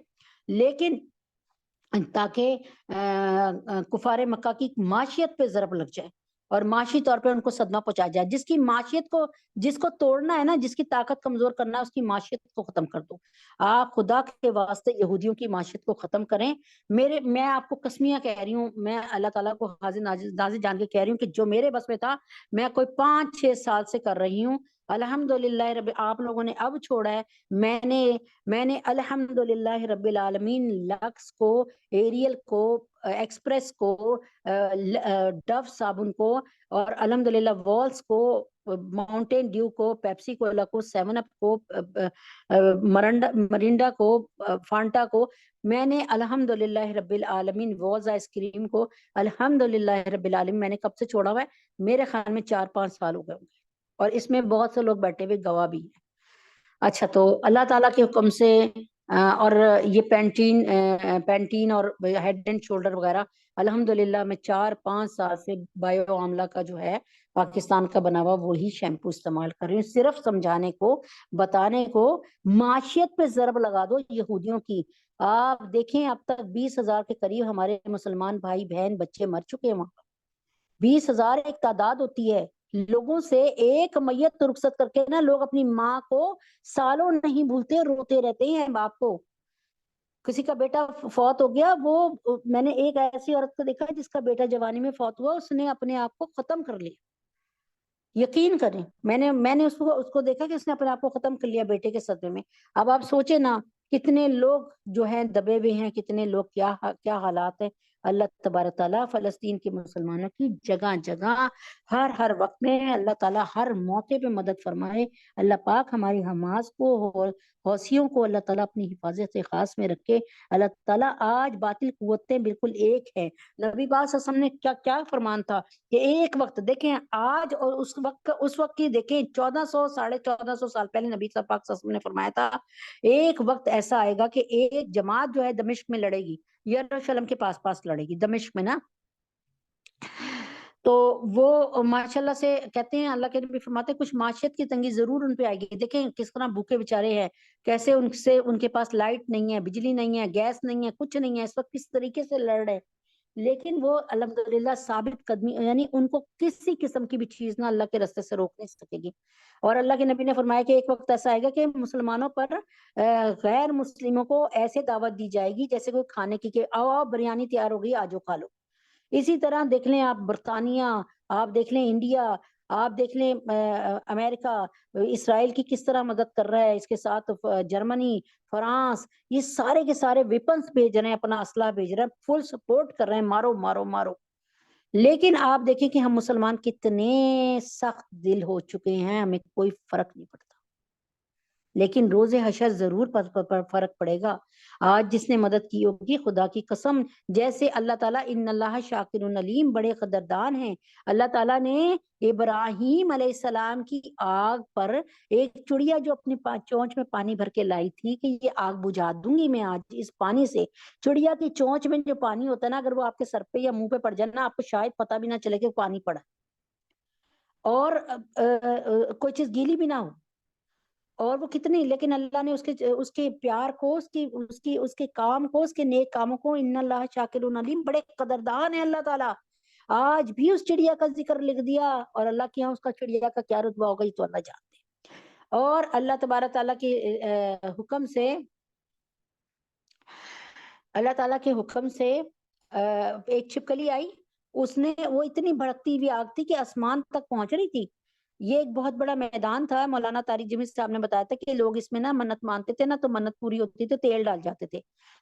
[SPEAKER 1] لیکن تاکہ کفار مکہ کی معاشیت پہ ضرب لگ جائے اور معاشی طور پہ ان کو صدمہ پہنچا جائے، جس کی معاشیت کو جس کو توڑنا ہے نا، جس کی طاقت کمزور کرنا ہے، اس کی معاشیت کو ختم کر دو۔ آپ خدا کے واسطے یہودیوں کی معاشیت کو ختم کریں۔ میں آپ کو قسمیہ کہہ رہی ہوں، میں اللہ تعالیٰ کو حاضر ناظر جان کے کہہ رہی ہوں کہ جو میرے بس میں تھا میں کوئی 5-6 سال سے کر رہی ہوں۔ الحمدللہ رب، آپ لوگوں نے اب چھوڑا ہے، میں نے الحمدللہ رب العالمین لکس کو، ایریل کو، ایکسپریس کو، ڈو صابن کو، اور الحمدللہ والس کو، ماؤنٹین ڈیو کو، پیپسی کولا کو، 7 اپ کو، مرینڈا کو، فانٹا کو، میں نے الحمدللہ رب العالمین والز آئس کریم کو الحمدللہ رب العالمین میں نے کب سے چھوڑا ہوا ہے؟ میرے خیال میں 4-5 سال ہو گئے ہوں گے، اور اس میں بہت سے لوگ بیٹھے ہوئے گواہ بھی ہیں۔ اچھا، تو اللہ تعالیٰ کے حکم سے اور یہ پینٹین اور ہیڈ اینڈ شولڈر وغیرہ الحمدللہ میں 4-5 سال سے بایو عاملہ کا جو ہے پاکستان کا بنا ہوا وہی شیمپو استعمال کر رہی ہوں، صرف سمجھانے کو، بتانے کو، معاشیت پہ ضرب لگا دو یہودیوں کی۔ آپ دیکھیں اب تک 20,000 کے قریب ہمارے مسلمان بھائی بہن بچے مر چکے ہیں وہاں۔ 20,000 ایک تعداد ہوتی ہے، لوگوں سے ایک میت رخصت کر کے نا لوگ اپنی ماں کو سالوں نہیں بھولتے، روتے رہتے ہیں باپ کو۔ کسی کا بیٹا فوت ہو گیا، وہ میں نے ایک ایسی عورت کو دیکھا جس کا بیٹا جوانی میں فوت ہوا، اس نے اپنے آپ کو ختم کر لیا۔ یقین کریں، میں نے اس کو دیکھا کہ اس نے اپنے آپ کو ختم کر لیا بیٹے کے صدمے میں۔ اب آپ سوچیں نا کتنے لوگ جو ہیں دبے ہوئے ہیں، کتنے لوگ کیا حالات ہیں۔ اللہ تبارک تعالیٰ فلسطین کے مسلمانوں کی جگہ جگہ ہر وقت میں اللہ تعالیٰ ہر موقع پہ مدد فرمائے۔ اللہ پاک ہماری حماس کو اور حوثیوں کو اللہ تعالیٰ اپنی حفاظت خاص میں رکھے۔ اللہ تعالیٰ آج باطل قوتیں بالکل ایک ہے۔ نبی پاک صلی اللہ علیہ وسلم نے کیا فرمان تھا کہ ایک وقت دیکھیں آج اور اس وقت کی دیکھیں 1400-1450 سال پہلے نبی پاک صلی اللہ علیہ وسلم نے فرمایا تھا ایک وقت ایسا آئے گا کہ ایک جماعت جو ہے دمشق میں لڑے گی، یروشلم کے پاس لڑے گی، دمشق میں نا، تو وہ ماشاءاللہ سے کہتے ہیں اللہ کے نبی فرماتے ہیں کچھ معاشیت کی تنگی ضرور ان پہ آئے گی۔ دیکھیں کس طرح بھوکے بیچارے ہیں، کیسے ان کے پاس لائٹ نہیں ہے، بجلی نہیں ہے، گیس نہیں ہے، کچھ نہیں ہے، اس وقت کس طریقے سے لڑ رہے، لیکن وہ الحمدللہ ثابت قدمی، یعنی ان کو کسی قسم کی بھی چیز نہ اللہ کے راستے سے روک نہیں سکے گی۔ اور اللہ کے نبی نے فرمایا کہ ایک وقت ایسا آئے گا کہ مسلمانوں پر غیر مسلموں کو ایسے دعوت دی جائے گی جیسے کوئی کھانے کی کہ آؤ بریانی تیار ہو گئی آجو کھا لو۔ اسی طرح دیکھ لیں آپ برطانیہ، آپ دیکھ لیں انڈیا، آپ دیکھ لیں امریکہ، اسرائیل کی کس طرح مدد کر رہا ہے، اس کے ساتھ جرمنی، فرانس، یہ سارے کے سارے ویپنز بھیج رہے ہیں، اپنا اسلحہ بھیج رہے ہیں، فل سپورٹ کر رہے ہیں، مارو مارو مارو۔ لیکن آپ دیکھیں کہ ہم مسلمان کتنے سخت دل ہو چکے ہیں، ہمیں کوئی فرق نہیں پڑتا۔ لیکن روز حشر ضرور فرق پڑے گا. آج جس نے مدد کی ہوگی خدا کی قسم، جیسے اللہ تعالیٰ ان اللہ شاکر علیم بڑے قدردان ہیں. اللہ تعالیٰ نے ابراہیم علیہ السلام کی آگ پر ایک چڑیا جو اپنی چونچ میں پانی بھر کے لائی تھی کہ یہ آگ بجھا دوں گی میں آج اس پانی سے. چڑیا کی چونچ میں جو پانی ہوتا ہے نا، اگر وہ آپ کے سر پہ یا منہ پہ پڑ جائے نا، آپ کو شاید پتہ بھی نہ چلے کہ وہ پانی پڑا اور کوئی چیز گیلی بھی نہ ہو، اور وہ کتنی، لیکن اللہ نے اس کے پیار کو، اس کے کام کو، اس کے نیک کاموں کو، ان اللہ شاکر علیم بڑے قدردان ہے اللہ تعالیٰ. آج بھی اس چڑیا کا ذکر لکھ دیا، اور اللہ کے یہاں اس کا چڑیا کا کیا رتبہ ہوگا یہ تو اللہ جانتے ہیں. اور اللہ تبارک تعالیٰ کے حکم سے، اللہ تعالیٰ کے حکم سے ایک چھپکلی آئی، اس نے، وہ اتنی بھڑکتی ہوئی آگ تھی کہ آسمان تک پہنچ رہی تھی. یہ ایک بہت بڑا میدان تھا. مولانا طارق جمیل صاحب نے بتایا تھا کہ لوگ اس میں نا منت مانتے تھے نا، تو منت پوری ہوتی تھی، تیل ڈال جاتے تھے.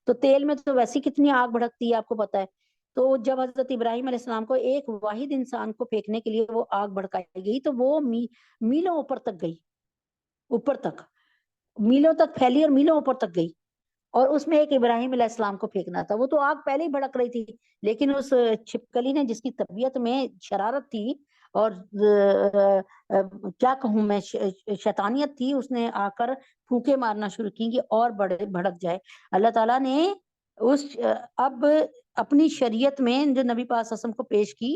[SPEAKER 1] تو تیل میں تو ویسی کتنی آگ بھڑکتی ہے آپ کو پتا ہے. تو جب حضرت ابراہیم علیہ السلام کو ایک واحد انسان کو پھینکنے کے لیے وہ آگ بھڑکائی گئی تو وہ میلوں اوپر تک گئی، اوپر تک میلوں تک پھیلی اور میلوں اوپر تک گئی. اور اس میں ایک ابراہیم علیہ السلام کو پھینکنا تھا. وہ تو آگ پہلے ہی بھڑک رہی تھی، لیکن اس چھپکلی نے، جس کی طبیعت میں شرارت تھی اور کیا کہوں میں، شیطانیت تھی، اس نے آ کر پھونکے مارنا شروع کی کہ اور بڑے بھڑک جائے. اللہ تعالیٰ نے اب اپنی شریعت میں جو نبی پاک صلی اللہ علیہ وسلم کو پیش کی،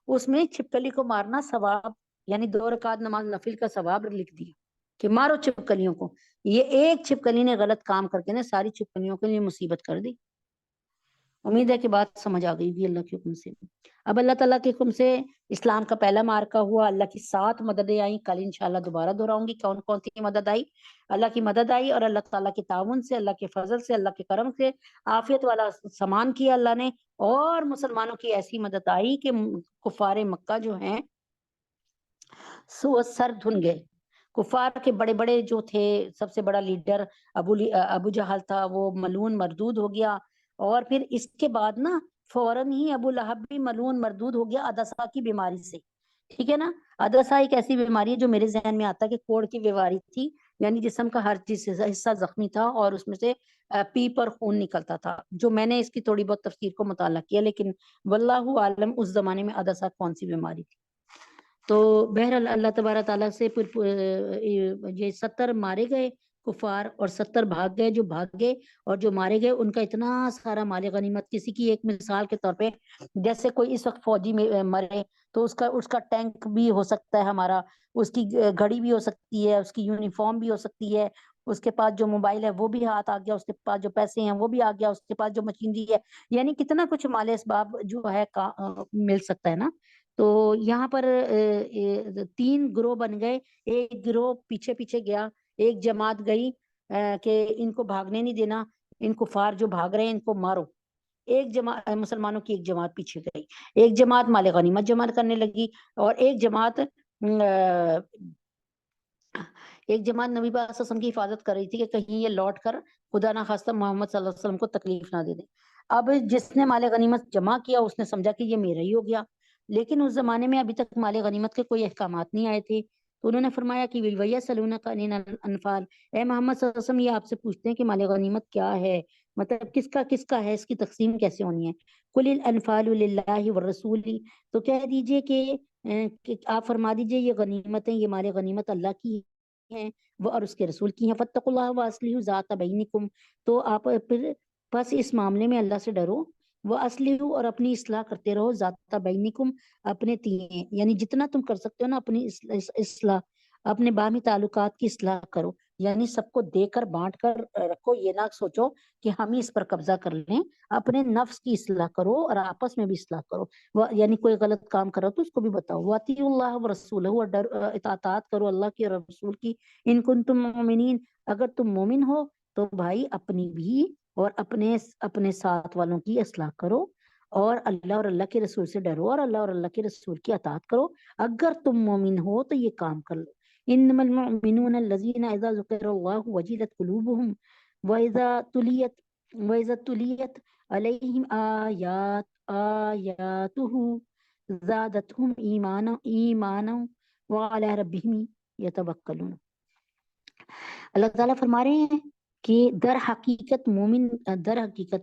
[SPEAKER 1] اس میں چھپکلی کو مارنا ثواب، یعنی 2 رکعت نماز نفل کا ثواب لکھ دیا کہ مارو چھپکلیوں کو. یہ ایک چھپکلی نے غلط کام کر کے نا ساری چھپکلیوں کے لیے مصیبت کر دی. امید ہے کہ بات سمجھ آ گئی ہوگی اللہ کے حکم سے. اب اللہ تعالیٰ کے حکم سے اسلام کا پہلا معرکہ ہوا. اللہ کی 7 مددیں آئیں. کل انشاءاللہ دوبارہ دہراؤں گی کون کون سی مدد آئی. اللہ کی مدد آئی، اور اللہ تعالیٰ کے تعاون سے، اللہ کے فضل سے، اللہ کے کرم سے عافیت والا سامان کیا اللہ نے، اور مسلمانوں کی ایسی مدد آئی کہ کفار مکہ جو ہیں سر دھن گئے. کفار کے بڑے بڑے جو تھے، سب سے بڑا لیڈر ابو جہل تھا، وہ ملعون مردود ہو گیا. اور پھر اس کے بعد نا فوراً ہی ابو لہب بھی ملعون مردود ہو گیا عدسہ کی بیماری سے. ٹھیک ہے نا. عدسہ ایک ایسی بیماری ہے جو میرے ذہن میں آتا ہے کہ کوڑ کی بیماری تھی، یعنی جسم کا ہر چیز حصہ زخمی تھا اور اس میں سے پیپ اور خون نکلتا تھا. جو میں نے اس کی تھوڑی بہت تفسیر کو مطالعہ کیا، لیکن واللہ عالم اس زمانے میں عدسہ کون سی بیماری تھی. تو بہرحال اللہ تبارک تعالیٰ سے یہ 70 مارے گئے کفار، اور 70 بھاگ گئے. جو بھاگ گئے اور جو مارے گئے ان کا اتنا سارا مال غنیمت. کسی کی ایک مثال کے طور پہ، جیسے کوئی اس وقت فوجی میں مرے تو اس کا ٹینک بھی ہو سکتا ہے ہمارا، اس کی گھڑی بھی ہو سکتی ہے، اس کی یونیفارم بھی ہو سکتی ہے، اس کے پاس جو موبائل ہے وہ بھی ہاتھ آ گیا، اس کے پاس جو پیسے ہیں وہ بھی آ گیا، اس کے پاس جو مشینری ہے، یعنی کتنا کچھ مال اسباب جو ہے مل سکتا ہے نا. تو یہاں پر 3 گروہ بن گئے. ایک گروہ پیچھے پیچھے گیا، ایک جماعت گئی کہ ان کو بھاگنے نہیں دینا، ان کفار جو بھاگ رہے ہیں ان کو مارو. ایک جماعت مسلمانوں کی ایک جماعت پیچھے گئی. ایک جماعت مال غنیمت جمع کرنے لگی، اور ایک جماعت نبی پاک صلی اللہ علیہ وسلم کی حفاظت کر رہی تھی کہ کہیں یہ لوٹ کر خدا نہ خواستہ محمد صلی اللہ علیہ وسلم کو تکلیف نہ دے دیں. اب جس نے مال غنیمت جمع کیا اس نے سمجھا کہ یہ میرا ہی ہو گیا، لیکن اس زمانے میں ابھی تک مال غنیمت کے کوئی احکامات نہیں آئے تھے. تو انہوں نے فرمایا کہ وَيَسْأَلُونَكَ عَنِ الْأَنْفَالِ، اے محمد صلی اللہ علیہ وسلم یہ آپ سے پوچھتے ہیں کہ مال غنیمت کیا ہے، مطلب کس کا ہے، اس کی تقسیم کیسے ہونی ہے. قُلِ الْأَنْفَالُ لِلَّهِ وَالرَّسُولِ، تو کہہ دیجئے کہ آپ فرما دیجئے یہ غنیمتیں، یہ مال غنیمت اللہ کی ہیں وہ اور اس کے رسول کی ہیں. فَاتَّقُوا اللَّهَ وَأَصْلِحُوا ذَاتَ بَيْنِكُمْ، تو آپ پھر بس اس معاملے میں اللہ سے ڈرو. وَأَصْلِحُوا، اور اپنی اصلاح کرتے رہو. ذَاتَ بَيْنِكُمْ، اپنے یعنی جتنا تم کر سکتے ہو نا اپنی اصلاح، اپنے باہمی تعلقات کی اصلاح کرو. یعنی سب کو دے کر بانٹ کر رکھو، یہ نہ سوچو کہ ہم ہی اس پر قبضہ کر لیں. اپنے نفس کی اصلاح کرو اور آپس میں بھی اصلاح کرو. یعنی کوئی غلط کام کرو تو اس کو بھی بتاؤ. وَأَطِیعُوا اللَّهَ وَرَسُولَهُ، اور اطاعت کرو اللہ کی اور رسول کی. ان کنتم مؤمنین، اگر تم مومن ہو تو بھائی اپنی بھی اور اپنے ساتھ والوں کی اصلاح کرو، اور اللہ اور اللہ کے رسول سے ڈرو، اور اللہ اور اللہ کے رسول کی اطاعت کرو. اگر تم مومن ہو تو یہ کام کر لو. انما المؤمنون الذين اذا ذكر الله وجلت قلوبهم واذا تليت عليهم آياته زادتهم ایمانا وعلى ربهم يتوکلون.
[SPEAKER 2] اللہ تعالیٰ فرما رہے ہیں کہ در حقیقت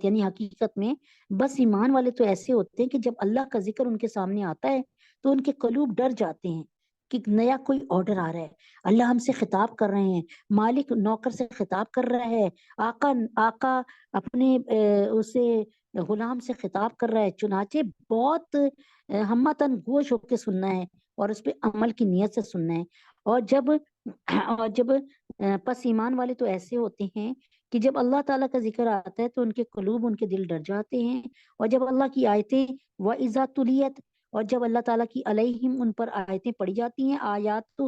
[SPEAKER 2] یعنی حقیقت میں بس ایمان والے تو ایسے ہوتے ہیں کہ جب اللہ کا ذکر ان کے سامنے آتا ہے تو ان کے قلوب ڈر جاتے ہیں کہ نیا کوئی آرڈر آ رہا ہے، اللہ ہم سے خطاب کر رہے ہیں، مالک نوکر سے خطاب کر رہا ہے، آقا اپنے اسے غلام سے خطاب کر رہا ہے، چنانچہ بہت ہمتن گوش ہو کے سننا ہے اور اس پہ عمل کی نیت سے سننا ہے۔ اور جب پس ایمان والے تو ایسے ہوتے ہیں کہ جب اللہ تعالیٰ کا ذکر آتا ہے تو ان کے قلوب، ان کے دل ڈر جاتے ہیں، اور جب اللہ کی آیتیں وَإِذَا تُلِيَتْ، اور جب اللہ تعالیٰ کی علیہم ان پر آیتیں پڑھی جاتی ہیں، آیاتہ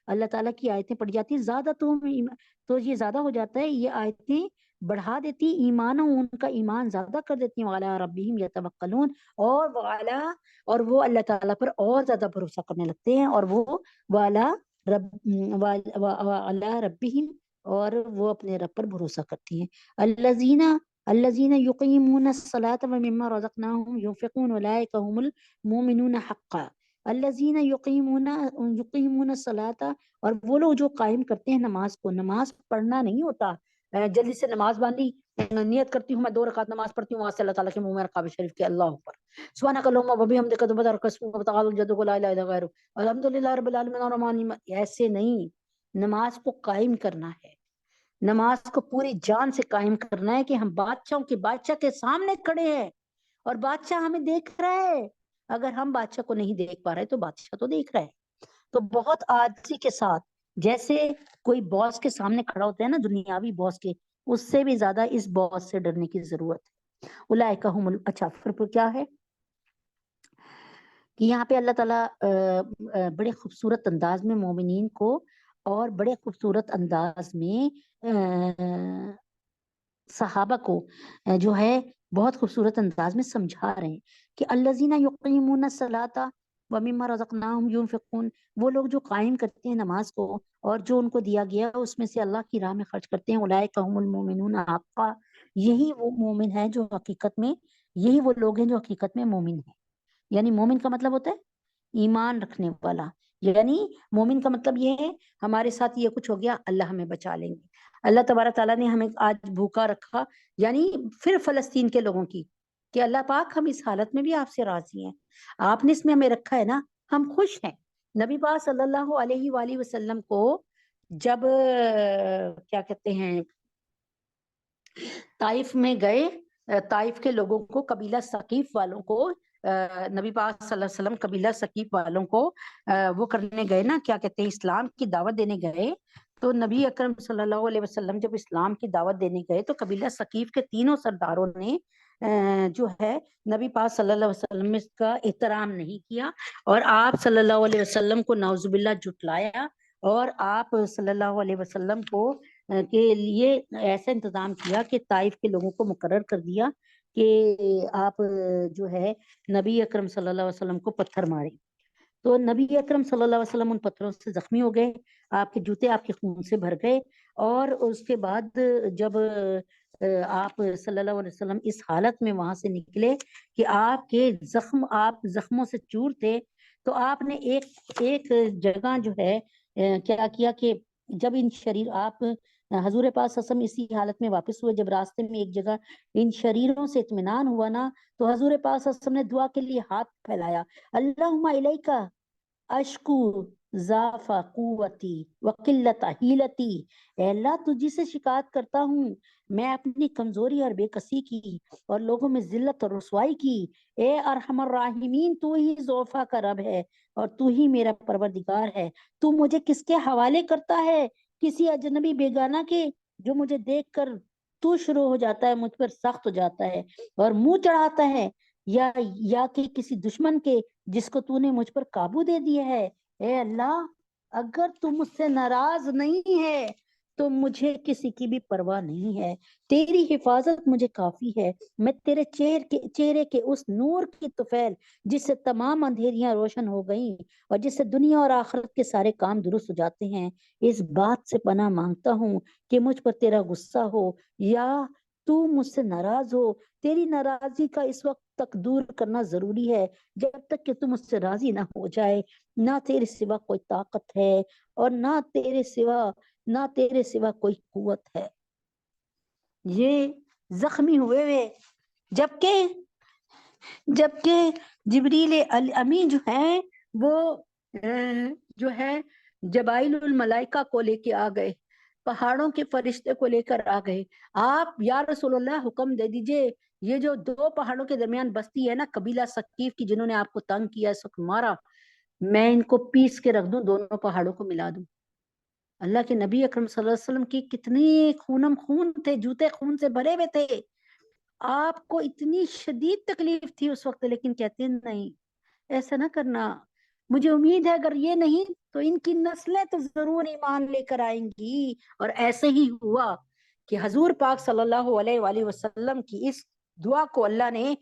[SPEAKER 2] اللہ تعالیٰ کی آیتیں پڑھی جاتی ہیں، زیادہ تو یہ زیادہ ہو جاتا ہے، یہ آیتیں بڑھا دیتی ایمان، ان کا ایمان زیادہ کر دیتی ہیں، وَعَلَىٰ رَبِّهِمْ يَتَوَكَّلُونَ، اور وہ اللہ تعالیٰ پر اور زیادہ بھروسہ کرنے لگتے ہیں، اور وہ وَعَلَىٰ رَبِّهِمْ، اور وہ اپنے رب پر بھروسہ کرتی ہیں۔ الَّذِينَ يُقِيمُونَ الصَّلَاةَ وَمِمَّا رَزَقْنَاهُمْ يُنْفِقُونَ أُولَٰئِكَ هُمُ الْمُؤْمِنُونَ حَقًّا۔ الَّذِينَ يُقِيمُونَ الصَّلَاةَ، اور وہ لوگ جو قائم کرتے ہیں نماز کو۔ نماز پڑھنا نہیں ہوتا جلدی سے نماز باندھی، نیت کرتی ہوں میں 2 رکعت نماز پڑھتی ہوں، وہاں سے اللہ تعالیٰ کے منہ میں رکعت شریف کے اللہ اکبر، سبحانک اللہم وبحمدک تبارک اسمک وتعالی جدک لا الہ الا غیرک الحمدللہ رب العالمین الرحمن الرحیم۔ ایسے نہیں، نماز کو قائم کرنا ہے، نماز کو پوری جان سے قائم کرنا ہے کہ ہم بادشاہ کے سامنے کھڑے ہیں اور بادشاہ ہمیں دیکھ رہا ہے۔ اگر ہم بادشاہ کو نہیں دیکھ پا رہے تو بادشاہ تو دیکھ رہا ہے۔ تو بہت عاجزی کے ساتھ، جیسے کوئی باس کے سامنے کھڑا ہوتا ہے نا، دنیاوی باس کے، اس سے بھی زیادہ اس باس سے ڈرنے کی ضرورت ہے۔ اولئک هم اچھا پھر کیا ہے کہ یہاں پہ اللہ تعالیٰ بڑے خوبصورت انداز میں مومنین کو اور بڑے خوبصورت انداز میں صحابہ کو جو ہے بہت خوبصورت انداز میں سمجھا رہے ہیں کہ الذین یقیمون الصلاۃ ومما رزقناہم ینفقون، وہ لوگ جو قائم کرتے ہیں نماز کو اور جو ان کو دیا گیا اس میں سے اللہ کی راہ میں خرچ کرتے ہیں، اولئک هم المؤمنون حقا، یہی وہ مومن ہے جو حقیقت میں، یہی وہ لوگ ہیں جو حقیقت میں مومن ہیں۔ یعنی مومن کا مطلب ہوتا ہے ایمان رکھنے والا، یعنی مومن کا مطلب یہ ہے ہمارے ساتھ یہ کچھ ہو گیا اللہ ہمیں بچا لیں گے۔ اللہ تبارک تعالیٰ نے ہمیں آج بھوکا رکھا، یعنی پھر فلسطین کے لوگوں کی کہ اللہ پاک ہم اس حالت میں بھی آپ سے راضی ہیں، آپ نے اس میں ہمیں رکھا ہے نا، ہم خوش ہیں۔ نبی پاک صلی اللہ علیہ وآلہ وسلم کو جب کیا کہتے ہیں طائف میں گئے، طائف کے لوگوں کو، قبیلہ ثقیف والوں کو، نبی پاک صلی اللہ علیہ وسلم قبیلہ ثقیف والوں کو وہ کرنے گئے نا، کیا کہتے ہیں اسلام کی دعوت دینے گئے، تو نبی اکرم صلی اللہ علیہ وسلم جب اسلام کی دعوت دینے گئے تو قبیلہ ثقیف کے تینوں سرداروں نے جو ہے نبی پاک صلی اللہ علیہ وسلم کا احترام نہیں کیا، اور آپ صلی اللہ علیہ وسلم کو نعوذ باللہ جھٹلایا، اور آپ صلی اللہ علیہ وسلم کو کے لیے ایسا انتظام کیا کہ طائف کے لوگوں کو مقرر کر دیا کہ آپ جو ہے نبی اکرم صلی اللہ علیہ وسلم کو پتھر مارے۔ تو نبی اکرم صلی اللہ علیہ وسلم ان پتھروں سے زخمی ہو گئے، آپ کے جوتے آپ کے خون سے بھر گئے، اور اس کے بعد جب آپ صلی اللہ علیہ وسلم اس حالت میں وہاں سے نکلے کہ آپ کے آپ زخموں سے چور تھے، تو آپ نے ایک جگہ جو ہے کیا کیا کہ جب ان شریر آپ حضور پاک صلی اللہ علیہ وسلم اسی حالت میں واپس ہوئے، جب راستے میں ایک جگہ ان شریروں سے اطمینان ہوا نا، تو حضور پاک صلی اللہ علیہ وسلم نے دعا کے لیے ہاتھ پھیلایا، اللہم الیکا اشکو ضعف قوتی وقلت حیلتی، اے اللہ تجھی سے شکایت کرتا ہوں میں اپنی کمزوری اور بے کسی کی اور لوگوں میں ذلت اور رسوائی کی، اے ارحم الراحمین تو ہی ضعفا کا رب ہے اور تو ہی میرا پروردگار ہے، تو مجھے کس کے حوالے کرتا ہے؟ کسی اجنبی بیگانہ کے جو مجھے دیکھ کر تو شروع ہو جاتا ہے، مجھ پر سخت ہو جاتا ہے اور منہ چڑھاتا ہے، یا کہ کسی دشمن کے جس کو تو نے مجھ پر قابو دے دیا ہے۔ اے اللہ اگر تو مجھ سے ناراض نہیں ہے تو مجھے کسی کی بھی پرواہ نہیں ہے، تیری حفاظت مجھے کافی ہے، میں تیرے چہرے کے اس نور کی طفیل جس سے تمام اندھیریاں روشن ہو گئیں اور جس سے دنیا اور آخرت کے سارے کام درست ہو جاتے ہیں، اس بات سے پناہ مانگتا ہوں کہ مجھ پر تیرا غصہ ہو یا تو مجھ سے ناراض ہو۔ تیری ناراضی کا اس وقت تک دور کرنا ضروری ہے، جب تک کہ تم اس سے راضی نہ ہو جائے۔ نہ تیرے سوا کوئی طاقت ہے اور نہ تیرے سوا کوئی قوت ہے۔ یہ زخمی ہوئے جبکہ جبریل امین جو ہیں وہ جو ہے جبائل الملائکہ کو لے کے آ گئے، پہاڑوں کے فرشتے کو لے کر آ گئے۔ آپ یا رسول اللہ حکم دے دیجئے، یہ جو دو پہاڑوں کے درمیان بستی ہے نا قبیلہ ثقیف کی، جنہوں نے آپ کو تنگ کیا، اس وقت مارا، میں ان کو پیس کے رکھ دوں، دونوں پہاڑوں کو ملا دوں۔ اللہ کے نبی اکرم صلی اللہ علیہ وسلم کی کتنی خونم خون تھے، جوتے خون سے بھرے ہوئے تھے، آپ کو اتنی شدید تکلیف تھی اس وقت، لیکن کہتے ہیں نہیں ایسا نہ کرنا، مجھے امید ہے اگر یہ نہیں تو ان کی نسلیں تو ضرور ایمان لے کر آئیں گی۔ اور ایسے ہی ہوا کہ حضور پاک صلی اللہ علیہ وآلہ وسلم کی اس دعا کو اللہ نے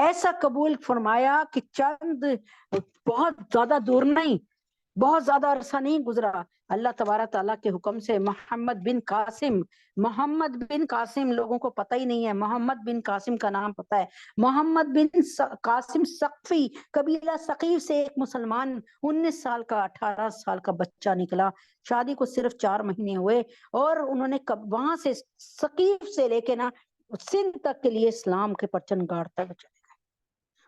[SPEAKER 2] ایسا قبول فرمایا کہ چند بہت زیادہ دور نہیں، بہت زیادہ عرصہ نہیں گزرا، اللہ تبارک تعالیٰ کے حکم سے محمد بن قاسم لوگوں کو پتہ ہی نہیں ہے، محمد بن قاسم کا نام پتہ ہے، محمد بن قاسم ثقفی قبیلہ ثقیف سے ایک مسلمان 19 سال کا 18 سال کا بچہ نکلا، شادی کو صرف 4 مہینے ہوئے، اور انہوں نے وہاں سے ثقیف سے لے کے نا سندھ تک کے لیے اسلام کے پرچم گاڑتا چلے گئے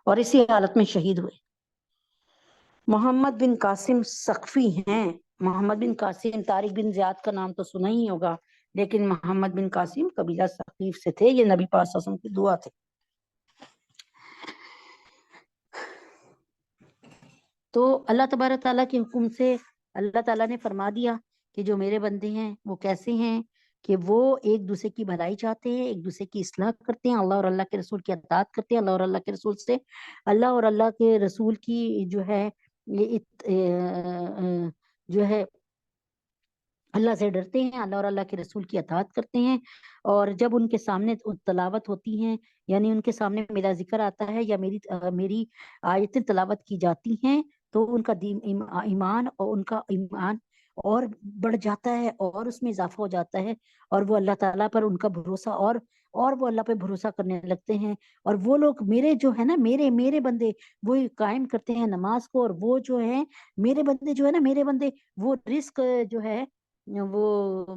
[SPEAKER 2] اور اسی حالت میں شہید ہوئے۔ محمد بن قاسم ثقفی ہیں۔ محمد بن قاسم، طارق بن زیاد کا نام تو سنا ہی ہوگا، لیکن محمد بن قاسم قبیلہ ثقیف سے تھے، یہ نبی پاک صلی اللہ علیہ وسلم کی دعا تھے۔ تو اللہ تبارک تعالیٰ کے حکم سے اللہ تعالیٰ نے فرما دیا کہ جو میرے بندے ہیں وہ کیسے ہیں کہ وہ ایک دوسرے کی بھلائی چاہتے ہیں، ایک دوسرے کی اصلاح کرتے ہیں، اللہ اور اللہ کے رسول کی اطاعت کرتے ہیں، اللہ اور اللہ کے رسول سے، اللہ اور اللہ کے رسول کی جو ہے اللہ سے ڈرتے ہیں، اللہ اور اللہ کے رسول کی اطاعت کرتے ہیں، اور جب ان کے سامنے تلاوت ہوتی ہیں، یعنی ان کے سامنے میرا ذکر آتا ہے یا میری آیتیں تلاوت کی جاتی ہیں، تو ان کا ایمان اور بڑھ جاتا ہے اور اس میں اضافہ ہو جاتا ہے، اور وہ اللہ تعالیٰ پر ان کا بھروسہ اور وہ اللہ پہ بھروسہ کرنے لگتے ہیں، اور وہ لوگ میرے جو ہے نا میرے بندے وہ قائم کرتے ہیں نماز کو، اور وہ جو ہے میرے بندے وہ رزق جو ہے وہ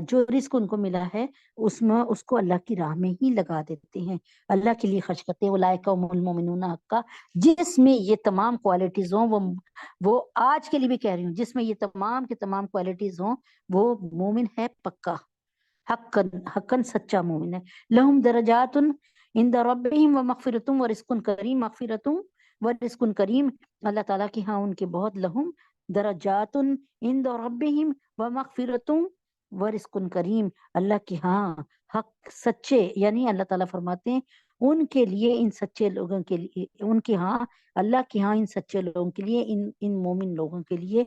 [SPEAKER 2] جو رزق ان کو ملا ہے اس کو اللہ کی راہ میں ہی لگا دیتے ہیں، اللہ کے لیے خرچ کرتے ہیں۔ اولئک هم المؤمنون حقا، جس میں یہ تمام کوالٹیز ہوں، وہ آج کے لیے بھی کہہ رہی ہوں، جس میں یہ تمام کے تمام کوالٹیز ہوں وہ مومن ہے پکا، حقاً سچا مومن ہے۔ لہم درجات عند ربہم ومغفرۃ ورزق کریم، مغفرۃ ورزق کریم، اللہ تعالیٰ کے ہاں ان کے بہت لہم درجات عند ربہم ومغفرۃ ورزق کریم، اللہ کے ہاں حق سچے، یعنی اللہ تعالیٰ فرماتے ہیں ان کے لیے، ان سچے لوگوں کے لیے، ان کے ہاں اللہ کے ہاں ان سچے لوگوں کے لیے، ان مومن لوگوں کے لیے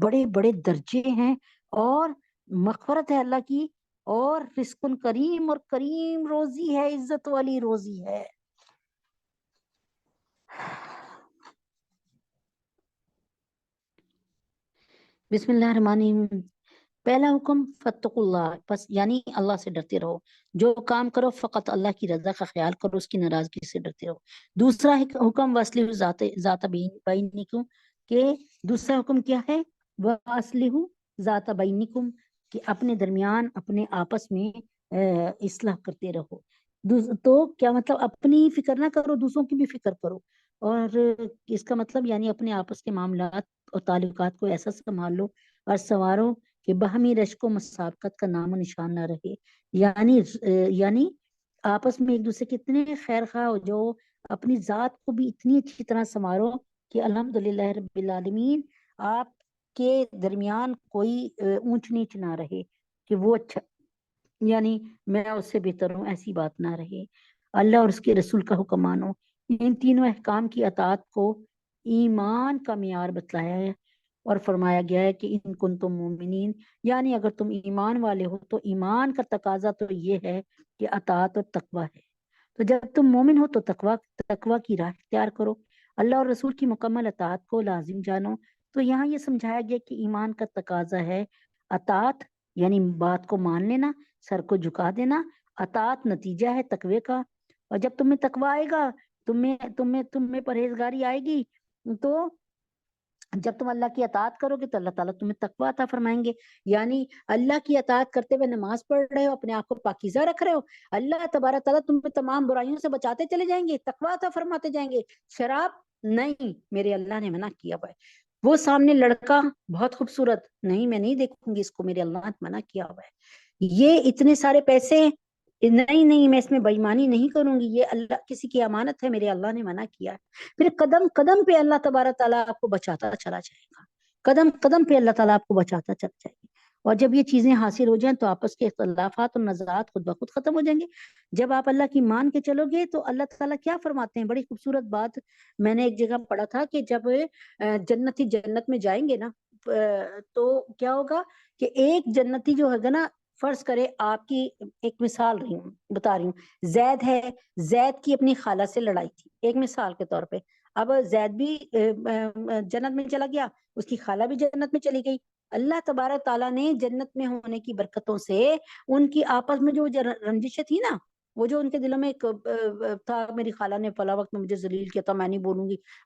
[SPEAKER 2] بڑے بڑے درجے ہیں، اور مغفرت ہے اللہ کی، اور رزق کریم، اور کریم روزی ہے، عزت والی روزی ہے۔ بسم اللہ الرحمن الرحیم۔ پہلا حکم فتقوا اللہ، بس یعنی اللہ سے ڈرتے رہو، جو کام کرو فقط اللہ کی رضا کا خیال کرو، اس کی ناراضگی سے ڈرتے رہو۔ دوسرا حکم واصلحوا ذات بینکم، کہ دوسرا حکم کیا ہے؟ واصلحوا ذات بینکم، کہ اپنے درمیان اپنے آپس میں اصلاح کرتے رہو۔ تو کیا مطلب؟ اپنی فکر نہ کرو، دوسروں کی بھی فکر کرو، اور اس کا مطلب یعنی اپنے آپس کے معاملات اور تعلقات کو ایسا سنبھال لو اور سنوارو کہ باہمی رشک و مسابقت کا نام و نشان نہ رہے، یعنی آپس میں ایک دوسرے کے اتنے خیر خواہ ہو جو اپنی ذات کو بھی اتنی اچھی طرح سنوارو کہ الحمدللہ رب العالمین آپ کے درمیان کوئی اونچ نیچ نہ رہے کہ وہ اچھا یعنی میں اس سے بہتر ہوں، ایسی بات نہ رہے۔ اللہ اور اس کے رسول کا حکم مانو۔ ان تینوں احکام کی اطاعت کو ایمان کا معیار بتلایا ہے اور فرمایا گیا ہے کہ ان کنتم مومنین، یعنی اگر تم ایمان والے ہو تو ایمان کا تقاضا تو یہ ہے کہ اطاعت اور تقوی ہے، تو جب تم مومن ہو تو تقوی کی راہ اختیار کرو، اللہ اور رسول کی مکمل اطاعت کو لازم جانو۔ تو یہاں یہ سمجھایا گیا کہ ایمان کا تقاضا ہے اطاعت، یعنی بات کو مان لینا، سر کو جھکا دینا، اطاعت نتیجہ ہے تقوی کا، اور جب تم میں تقوی آئے گا، تم میں پرہیزگاری آئے گی، تو جب تم اللہ کی اطاعت کرو گے تو اللہ تعالیٰ تمہیں تقوی عطا فرمائیں گے. یعنی اللہ کی اطاعت کرتے ہوئے نماز پڑھ رہے ہو، اپنے آپ کو پاکیزہ رکھ رہے ہو، اللہ تبارک تعالیٰ تمہیں تمام برائیوں سے بچاتے چلے جائیں گے، تقوی عطا فرماتے جائیں گے. شراب نہیں، میرے اللہ نے منع کیا ہوا ہے. وہ سامنے لڑکا بہت خوبصورت، نہیں میں نہیں دیکھوں گی اس کو، میرے اللہ نے منع کیا ہوا ہے. یہ اتنے سارے پیسے، نہیں میں اس میں بےایمانی نہیں کروں گی، یہ اللہ کسی کی امانت ہے، میرے اللہ نے منع کیا ہے. پھر قدم قدم پہ اللہ تبارک تعالیٰ آپ کو بچاتا چلا جائے گا، قدم قدم پہ اللہ تعالیٰ آپ کو بچاتا چلا جائے گا. اور جب یہ چیزیں حاصل ہو جائیں تو آپس کے اختلافات اور نزاعات خود بخود ختم ہو جائیں گے. جب آپ اللہ کی مان کے چلو گے تو اللہ تعالیٰ کیا فرماتے ہیں، بڑی خوبصورت بات میں نے ایک جگہ پڑھا تھا کہ جب جنتی جنت میں جائیں گے نا تو کیا ہوگا کہ ایک جنتی جو ہوگا نا، فرض کرے آپ کی ایک مثال بتا رہی ہوں، زید ہے، زید کی اپنی خالہ سے لڑائی تھی، ایک مثال کے طور پہ. اب زید بھی جنت میں چلا گیا، اس کی خالہ بھی جنت میں چلی گئی. اللہ تبارک تعالیٰ نے جنت میں ہونے کی برکتوں سے ان کی آپس میں جو رنجشیں تھی نا، وہ جو ان کے دلوں میں ایک تھا، میری خالہ نے فلاں وقت میں مجھے ذلیل کیا تھا، میں نہیں